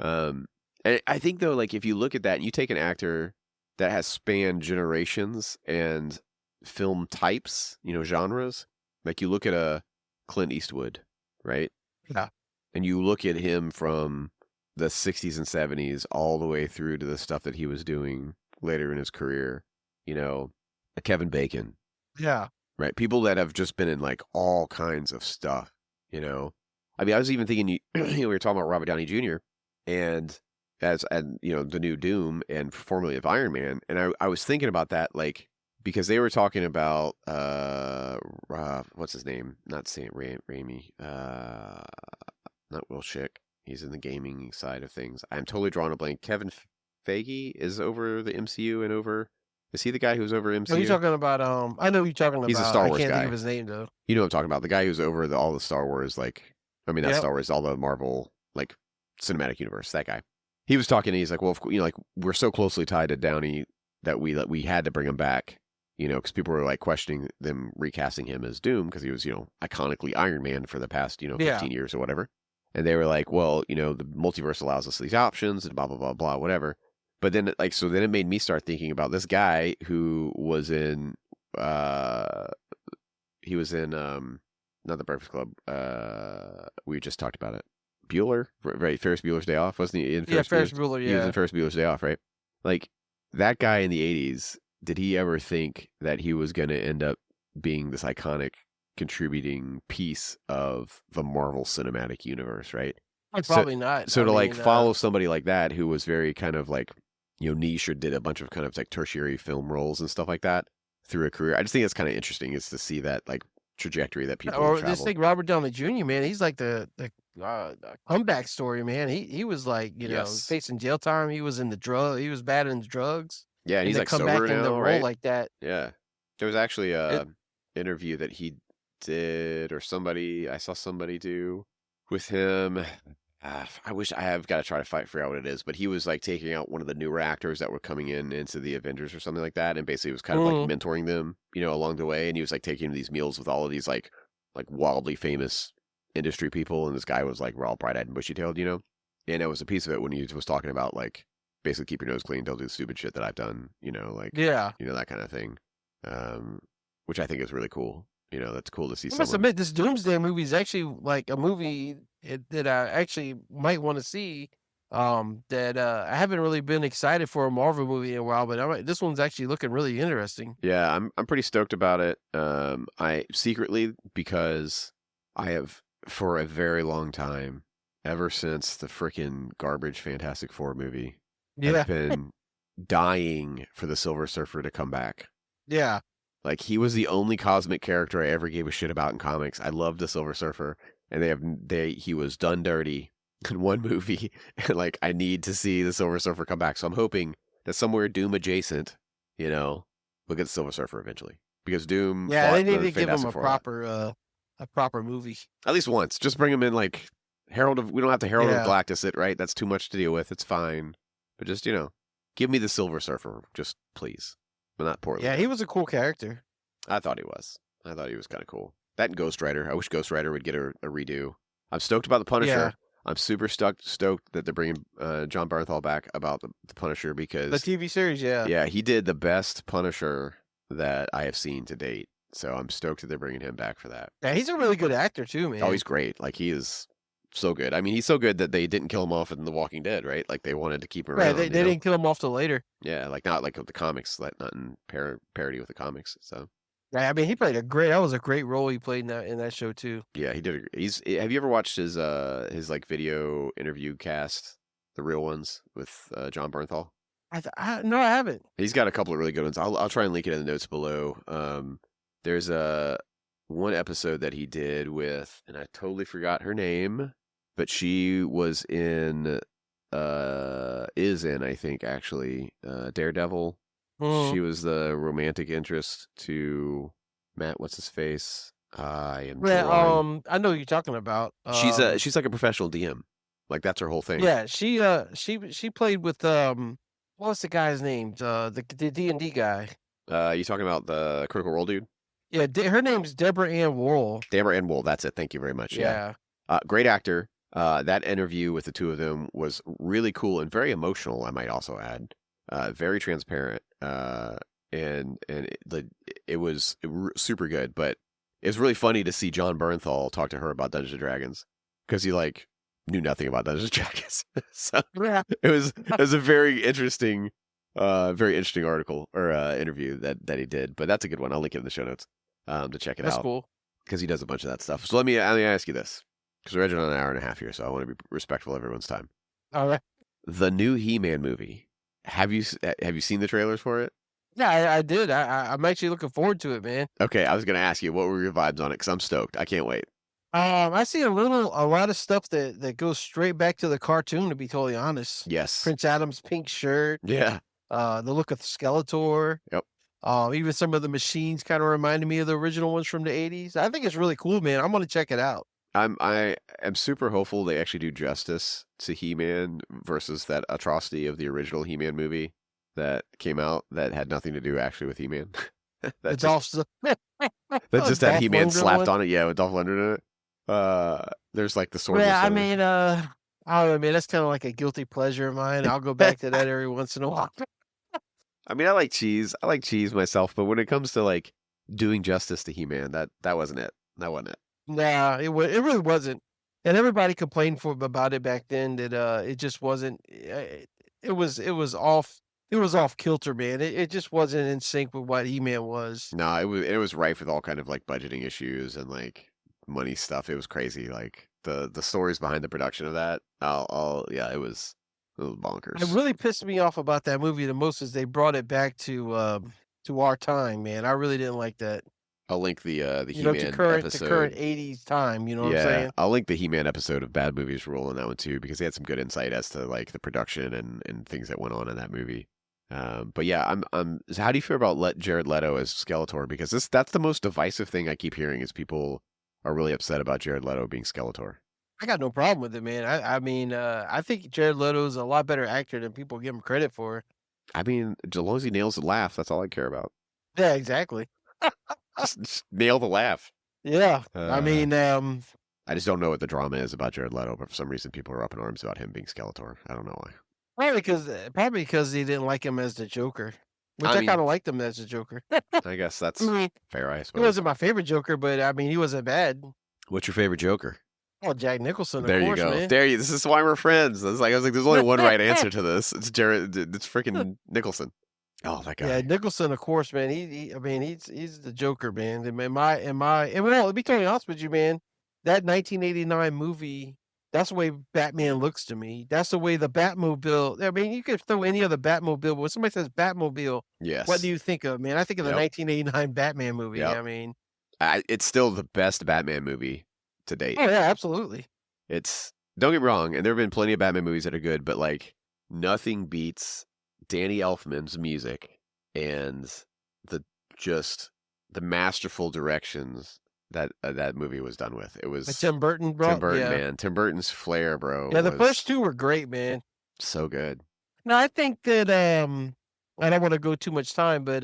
And I think though, like if you look at that and you take an actor that has spanned generations and film types, you know, genres, like you look at a Clint Eastwood, right? Yeah. And you look at him from the 60s and 70s all the way through to the stuff that he was doing later in his career, you know, a Kevin Bacon. Yeah. Right? People that have just been in like all kinds of stuff, you know. I mean, I was even thinking, you know, we were talking about Robert Downey Jr. and you know, the new Doom and formerly of Iron Man. And I was thinking about that, like, because they were talking about, what's his name? Not Saint Raimi, not Will Schick. He's in the gaming side of things. I'm totally drawing a blank. Kevin Feige is over the MCU and over. Is he the guy who's over MCU? Are you talking about? I know who you're talking about. He's a Star Wars guy. I can't think of his name though. You know what I'm talking about? The guy who's over all the Star Wars, like, I mean, not Star Wars, all the Marvel, like, cinematic universe. That guy. He was talking, and he's like, well, you know, like we're so closely tied to Downey that we had to bring him back, you know, because people were like questioning them recasting him as Doom because he was, you know, iconically Iron Man for the past, you know, 15 years or whatever. And they were like, well, you know, the multiverse allows us these options and blah, blah, blah, blah, whatever. But then, like, so then it made me start thinking about this guy who was in, he was in, not the Breakfast Club. We just talked about it. Bueller, right? Ferris Bueller's Day Off, wasn't he? Ferris Bueller. Yeah, he was in Ferris Bueller's Day Off, right? Like that guy in the '80s. Did he ever think that he was going to end up being this iconic contributing piece of the Marvel Cinematic Universe, right? Probably not. So to like follow somebody like that who was very kind of like, you know, niche or did a bunch of kind of like tertiary film roles and stuff like that through a career. I just think it's kind of interesting is to see that like trajectory that people or just think Robert Downey Jr., man. He's like the comeback story, man. He was like, you know, facing jail time. He was in the drug. He was bad in the drugs. Yeah, and he's like come sober back now, in the right? role like that. Yeah, there was actually a interview that he did, or I saw somebody do with him. I wish I have got to try to figure out what it is, but he was like taking out one of the newer actors that were coming into the Avengers or something like that, and basically was kind of like mentoring them, you know, along the way. And he was like taking these meals with all of these like wildly famous industry people, and this guy was like all bright-eyed and bushy-tailed, you know. And it was a piece of it when he was talking about like basically keep your nose clean, don't do the stupid shit that I've done, you know, like you know, that kind of thing, which I think is really cool. You know, that's cool to see. I must admit, this Doomsday movie is actually like a movie that I actually might want to see. That I haven't really been excited for a Marvel movie in a while, but this one's actually looking really interesting. Yeah, I'm pretty stoked about it. I secretly, because I have for a very long time, ever since the freaking garbage Fantastic Four movie, I've been dying for the Silver Surfer to come back. Yeah. Like, he was the only cosmic character I ever gave a shit about in comics. I loved the Silver Surfer, and he was done dirty in one movie. And, like, I need to see the Silver Surfer come back. So I'm hoping that somewhere Doom adjacent, you know, we'll get the Silver Surfer eventually. Because Doom they need to give him a proper movie. At least once. Just bring him in, like, we don't have to Herald of Galactus it, right? That's too much to deal with. It's fine. But just, you know, give me the Silver Surfer, just please. But not poorly. Yeah, he was a cool character. I thought he was. I thought he was kind of cool. That and Ghost Rider. I wish Ghost Rider would get a redo. I'm stoked about the Punisher. Yeah. I'm super stoked that they're bringing John Bernthal back about the Punisher because the TV series. Yeah. Yeah, he did the best Punisher that I have seen to date. So I'm stoked that they're bringing him back for that. Yeah, he's a really good actor too, man. Oh, he's great. Like he is so good. I mean, he's so good that they didn't kill him off in The Walking Dead, right? Like they wanted to keep him around. They didn't kill him off till later. Yeah, like not like with the comics, like not in parody with the comics. So yeah, I mean, he played that was a great role he played in that show too. Yeah, he did. Have you ever watched his like video interview cast, the real ones with John Bernthal? No, I haven't. He's got a couple of really good ones. I'll try and link it in the notes below. There's one episode that he did with, and I totally forgot her name, but she was is in, I think, actually, Daredevil. She was the romantic interest to Matt. What's his face? I am. Yeah, I know who you're talking about. She's like a professional DM. Like that's her whole thing. Yeah, she played with what's the guy's name? The D&D guy. You talking about the Critical Role dude? Yeah, her name's Deborah Ann Woll. Deborah Ann Woll. That's it. Thank you very much. Yeah. Great actor. That interview with the two of them was really cool and very emotional. I might also add, very transparent. And it was super good. But it was really funny to see John Bernthal talk to her about Dungeons and Dragons because he like knew nothing about Dungeons and Dragons. So yeah. it was a very interesting article or interview that he did. But that's a good one. I'll link it in the show notes to check it out. That's cool because he does a bunch of that stuff. So let me ask you this because we're at an hour and a half here, so I want to be respectful of everyone's time. All right. The new He-Man movie. Have you seen the trailers for it? Yeah, I did. I'm actually looking forward to it, man. Okay, I was going to ask you what were your vibes on it because I'm stoked. I can't wait. I see a lot of stuff that goes straight back to the cartoon. To be totally honest. Yes. Prince Adam's pink shirt. Yeah. The look of Skeletor. Yep. Even some of the machines kind of reminded me of the original ones from the 80s. I think it's really cool, man. I'm going to check it out. I am super hopeful they actually do justice to He-Man versus that atrocity of the original He-Man movie that came out that had nothing to do actually with He-Man. that just had He-Man slapped on it, yeah, with Dolph Lundgren in it. There's like the sword. Yeah, I mean, I don't know, man. That's kind of like a guilty pleasure of mine. I'll go back to that every once in a while. I mean, I like cheese. I like cheese myself, but when it comes to like doing justice to He-Man, that wasn't it. That wasn't it. Nah, it really wasn't. And everybody complained about it back then that it just wasn't. It was off. It was off kilter, man. It just wasn't in sync with what He-Man was. No, it was rife with all kind of like budgeting issues and like money stuff. It was crazy. Like the stories behind the production of that. It was bonkers. It really pissed me off about that movie the most is they brought it back to our time, man. I really didn't like that. I'll link the He-Man episode. To current 80s time, you know what I'm saying? I'll link the He-Man episode of Bad Movies Rule on that one too, because they had some good insight as to like the production and things that went on in that movie. But yeah, so how do you feel about Jared Leto as Skeletor? Because that's the most divisive thing I keep hearing is people are really upset about Jared Leto being Skeletor. I got no problem with it, man. I mean, I think Jared Leto is a lot better actor than people give him credit for. I mean, as long as he nails the laugh, that's all I care about. Yeah, exactly. just nail the laugh. Yeah, I mean, I just don't know what the drama is about Jared Leto, but for some reason people are up in arms about him being Skeletor. I don't know why. Probably because he didn't like him as the Joker, which I kind of liked him as the Joker. I guess that's fair, I suppose. He wasn't my favorite Joker, but I mean, he wasn't bad. What's your favorite Joker? Oh, Jack Nicholson. There of course, you go. Man. There you. This is why we're friends. I was like, there's only one right answer to this. It's Jared. It's freaking Nicholson. Oh, that guy. Yeah, Nicholson, of course, man. I mean, he's the Joker, man. And let me tell you honest with you, man. That 1989 movie, that's the way Batman looks to me. That's the way the Batmobile. I mean, you could throw any other Batmobile, but when somebody says Batmobile, yes. What do you think of, man? I think of the 1989 Batman movie. Yep. I mean, it's still the best Batman movie to date. Oh yeah, absolutely. Don't get me wrong, and there have been plenty of Batman movies that are good, but like nothing beats Danny Elfman's music and the masterful directions that movie was done with. It was Tim Burton, bro. Tim Burton, man. Tim Burton's flair, bro. Yeah, the first two were great, man. So good. No, I think that I don't want to go too much time, but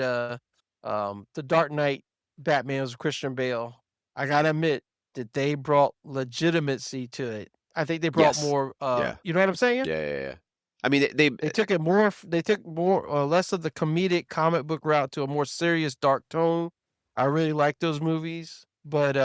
the Dark Knight Batman was Christian Bale. I gotta admit that they brought legitimacy to it. I think they brought more. You know what I'm saying? Yeah. I mean, they took it more. They took more or less of the comedic comic book route to a more serious, dark tone. I really like those movies, but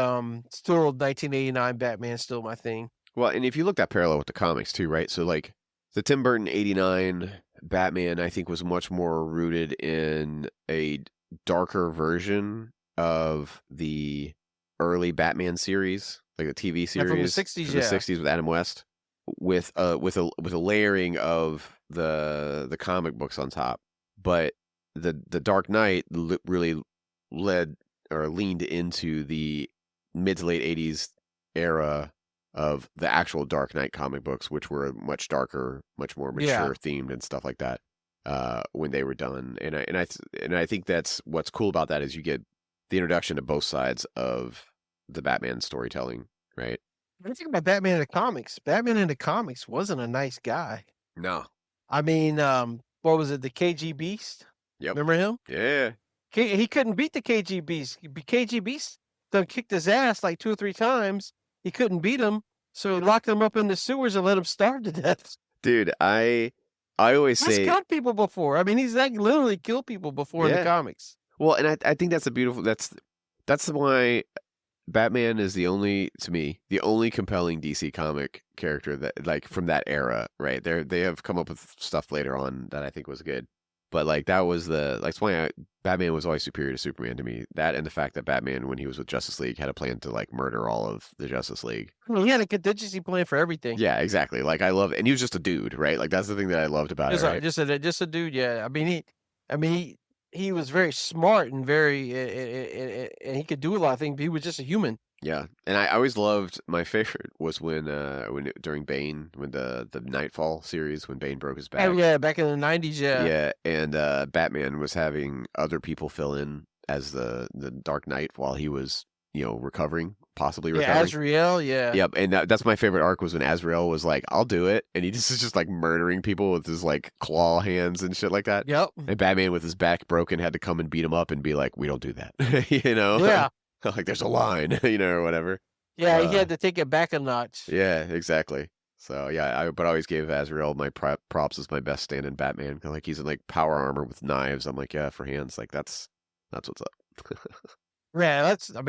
still, 1989 Batman still my thing. Well, and if you look at parallel with the comics too, right? So like the Tim Burton '89 Batman, I think was much more rooted in a darker version of the early Batman series, like the TV series from the 60s, the 60s with Adam West, with a layering of the comic books on top. But the Dark Knight really led or leaned into the mid to late 80s era of the actual Dark Knight comic books, which were much darker, much more mature themed and stuff like that. When they were done, and I think that's what's cool about that is you get the introduction to both sides of the Batman storytelling, right? When you think about Batman in the comics, Batman in the comics wasn't a nice guy. No. I mean, what was it? The KG Beast? Yep. Remember him? Yeah. He couldn't beat the KG Beast. KG Beast done kicked his ass like 2 or 3 times. He couldn't beat him, so he locked him up in the sewers and let him starve to death. Dude, I always say he's killed people before. I mean, he's like literally killed people before in the comics. Well, and I think that's a beautiful. That's why Batman is the only compelling DC comic character that like from that era, right? They have come up with stuff later on that I think was good, but like that was that's why Batman was always superior to Superman to me. That and the fact that Batman, when he was with Justice League, had a plan to like murder all of the Justice League. He had a contingency plan for everything. Yeah, exactly. Like I love, and he was just a dude, right? Like that's the thing that I loved about it. Right? Just a dude. Yeah, I mean he was very smart and very and he could do a lot of things. But he was just a human. Yeah, and I always loved, my favorite was when during Bane, when the Nightfall series, when Bane broke his back. Oh yeah, back in the 90s, yeah. Yeah, and Batman was having other people fill in as the Dark Knight while he was, recovering, possibly recovering. Yeah, Azrael, yeah. Yep, and that's my favorite arc was when Azrael was like, "I'll do it," and he just is just like murdering people with his like claw hands and shit like that. Yep. And Batman with his back broken had to come and beat him up and be like, "We don't do that," Yeah. Like there's a line, or whatever. Yeah, he had to take it back a notch. Yeah, exactly. So yeah, but I always gave Azrael my props as my best stand-in Batman. Like he's in like power armor with knives. I'm like, yeah, for hands, like that's what's up. Yeah, that's a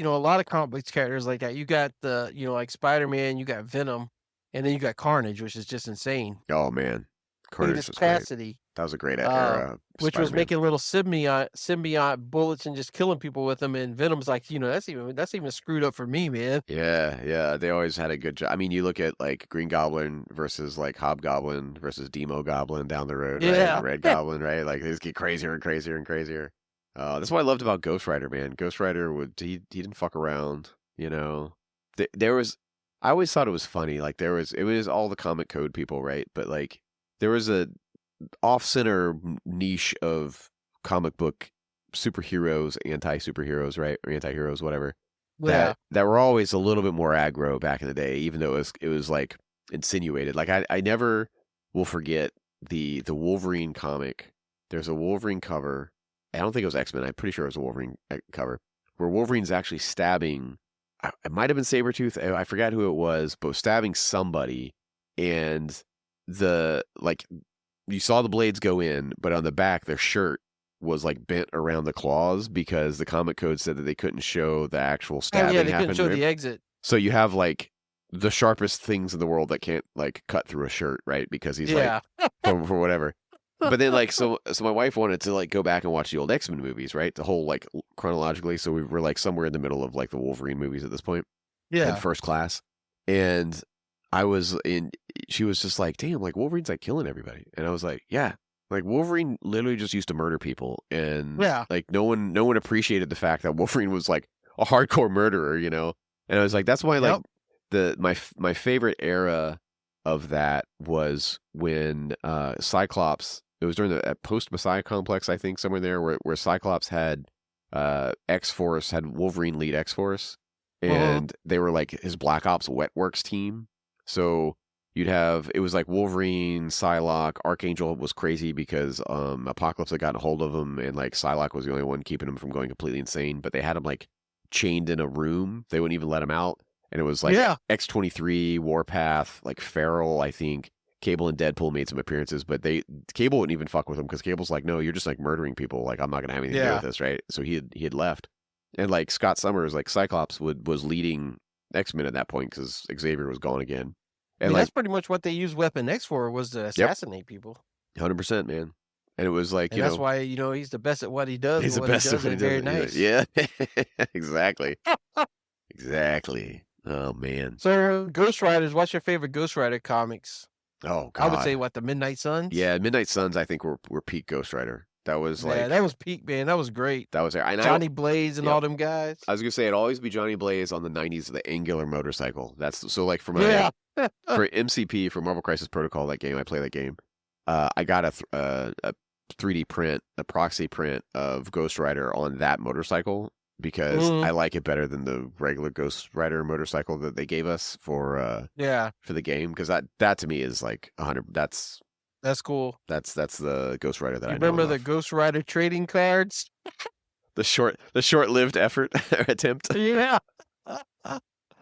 lot of comic books characters like that. You got the like Spider-Man, you got Venom, and then you got Carnage, which is just insane. Oh man, Carnage was capacity. Great. That was a great era. Which was making little symbiote bullets and just killing people with them. And Venom's like, that's even screwed up for me, man. Yeah. They always had a good job. I mean, you look at like Green Goblin versus like Hobgoblin versus Demo Goblin down the road, yeah. Right? Red Goblin, right? Like they just get crazier and crazier and crazier. That's what I loved about Ghost Rider, man. Ghost Rider he didn't fuck around, There was, I always thought it was funny. Like it was all the comic code people, right? But like there was a off-center niche of comic book superheroes, anti-superheroes, right? Or anti-heroes, whatever. Yeah. That were always a little bit more aggro back in the day, even though it was like insinuated. Like I never will forget the Wolverine comic. There's a Wolverine cover. I don't think it was X-Men. I'm pretty sure it was a Wolverine cover where Wolverine's actually stabbing. It might have been Sabretooth. I forgot who it was, but stabbing somebody, and you saw the blades go in, but on the back, their shirt was like bent around the claws because the comic code said that they couldn't show the actual stabbing. Yeah, they couldn't show the exit. So you have like the sharpest things in the world that can't like cut through a shirt, right? Because he's like for whatever. But then like so my wife wanted to like go back and watch the old X-Men movies, right? The whole like chronologically. So we were like somewhere in the middle of like the Wolverine movies at this point. Yeah. In First Class, and she was just like, damn, like Wolverine's like killing everybody. And I was like, yeah, like Wolverine literally just used to murder people. And like no one appreciated the fact that Wolverine was like a hardcore murderer, And I was like, that's why like my favorite era of that was when Cyclops, it was during the post-Messiah complex, I think, somewhere there where Cyclops had X-Force, had Wolverine lead X-Force. And they were like his Black Ops Wet Works team. So You'd have, it was like Wolverine, Psylocke, Archangel was crazy because Apocalypse had gotten a hold of him, and like Psylocke was the only one keeping him from going completely insane. But they had him like chained in a room. They wouldn't even let him out. And it was like X-23, Warpath, like Feral, I think. Cable and Deadpool made some appearances, but Cable wouldn't even fuck with him because Cable's like, no, you're just like murdering people. Like, I'm not gonna have anything to do with this, right? So he had left. And like Scott Summers, like Cyclops was leading X-Men at that point because Xavier was gone again. And that's pretty much what they used Weapon X for, was to assassinate people. 100%, man. And it was like, and that's why, he's the best at what he does. He's the best at what he does. Very nice. Yeah, exactly. Exactly. Oh, man. So, Ghost Riders, what's your favorite Ghost Rider comics? Oh, God. I would say, the Midnight Suns? Yeah, Midnight Suns, I think, were peak Ghost Rider. That was like... Yeah, that was peak, man. That was great. That was... Johnny Blaze and all them guys. I was going to say, it'd always be Johnny Blaze on the 90s, the angular motorcycle. That's... So, like, for for MCP, for Marvel Crisis Protocol, that game, I play that game. I got a 3D print, a proxy print of Ghost Rider on that motorcycle because I like it better than the regular Ghost Rider motorcycle that they gave us for the game, because that to me is like 100. That's cool. That's the Ghost Rider that I know. Remember the Ghost Rider trading cards? The short-lived effort attempt. Yeah.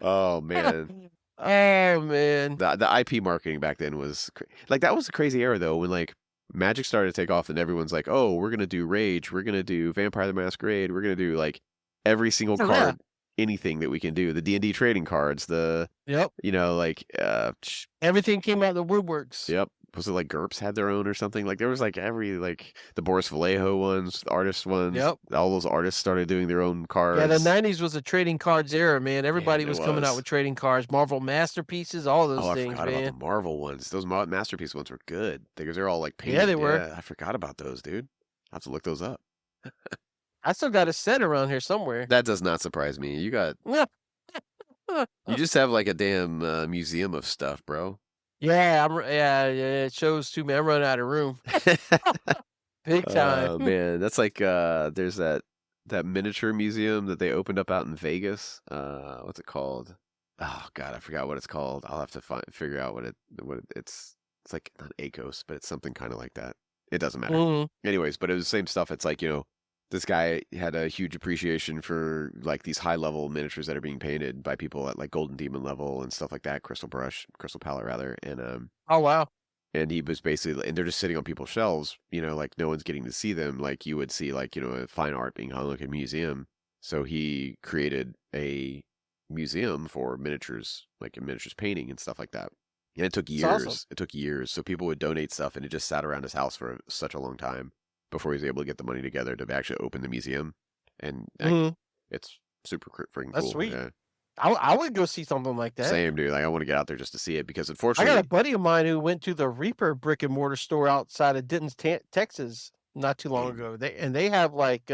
Oh man. Oh man. The IP marketing back then was like, that was a crazy era though, when like Magic started to take off and everyone's like, oh, we're gonna do Rage, we're gonna do Vampire the Masquerade, we're gonna do like every single card, anything that we can do. The D&D trading cards, like everything came out of the woodworks. Yep. Was it like GURPS had their own or something? Like there was like every, like the Boris Vallejo ones, the artist ones. Yep. All those artists started doing their own cards. Yeah, the 90s was a trading cards era, man. Everybody was coming out with trading cards, Marvel Masterpieces, all those things, I forgot about the Marvel ones. Those Masterpiece ones were good because they're all like painted. Yeah, they were. Yeah, I forgot about those, dude. I'll have to look those up. I still got a set around here somewhere. That does not surprise me. You got... You just have like a damn museum of stuff, bro. Yeah, it shows too, man. I'm running out of room. Big time. Oh man, that's like there's that miniature museum that they opened up out in Vegas. What's it called? Oh God, I forgot what it's called. I'll have to figure out what it's. It's like not ACOS, but it's something kind of like that. It doesn't matter. Mm-hmm. Anyways, but it was the same stuff. It's like, this guy had a huge appreciation for like these high level miniatures that are being painted by people at like Golden Demon level and stuff like that, Crystal Palette rather. And oh wow. And he was basically, and they're just sitting on people's shelves, like no one's getting to see them like you would see like, fine art being hung like a museum. So he created a museum for miniatures, like miniatures painting and stuff like that. And it took years. Awesome. It took years. So people would donate stuff and it just sat around his house for such a long time before he was able to get the money together to actually open the museum. And it's super freaking cool. That's sweet. Yeah. I would go see something like that. Same, dude. Like I want to get out there just to see it because unfortunately, I got a buddy of mine who went to the Reaper brick and mortar store outside of Denton, Texas, not too long ago. They have like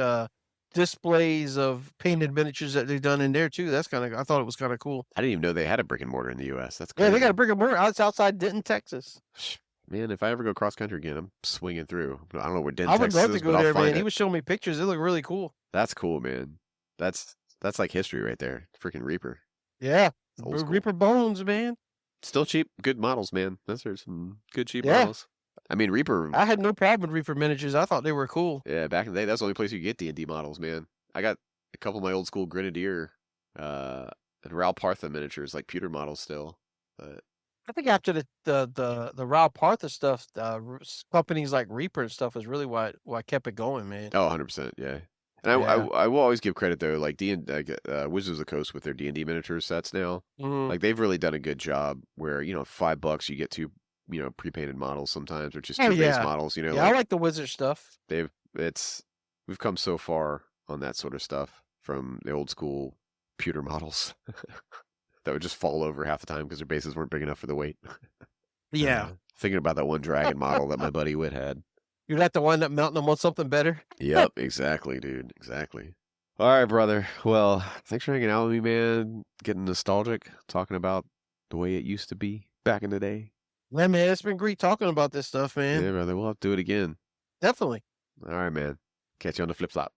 displays of painted miniatures that they've done in there too. I thought it was kind of cool. I didn't even know they had a brick and mortar in the U.S. That's crazy. Yeah, they got a brick and mortar. It's outside Denton, Texas. Man, if I ever go cross country again, I'm swinging through. I don't know where Denton, I would Texas love to is, go but there, I'll find man. it. He was showing me pictures. They look really cool. That's cool, man. That's like history right there. Freaking Reaper. Yeah, Reaper Bones, man. Still cheap, good models, man. Those are some good cheap models. I mean, Reaper. I had no problem with Reaper miniatures. I thought they were cool. Yeah, back in the day, that's the only place you could get D&D models, man. I got a couple of my old school Grenadier and Ral Partha miniatures, like pewter models still. But I think after the Ral Partha stuff, companies like Reaper and stuff is really what kept it going, man. Oh, 100%, yeah. And I will always give credit though, like Wizards of the Coast with their D&D miniature sets now. Like they've really done a good job. Where $5 you get two pre-painted models sometimes, or just two base models. Yeah, I like the Wizard stuff. We've come so far on that sort of stuff from the old school pewter models that would just fall over half the time because their bases weren't big enough for the weight. Yeah, thinking about that one dragon model that my buddy Whit had. You're not the one that mounting them on something better? Yep, exactly, dude. Exactly. All right, brother. Well, thanks for hanging out with me, man. Getting nostalgic, talking about the way it used to be back in the day. Yeah, man, it's been great talking about this stuff, man. Yeah, brother. We'll have to do it again. Definitely. All right, man. Catch you on the flip flop.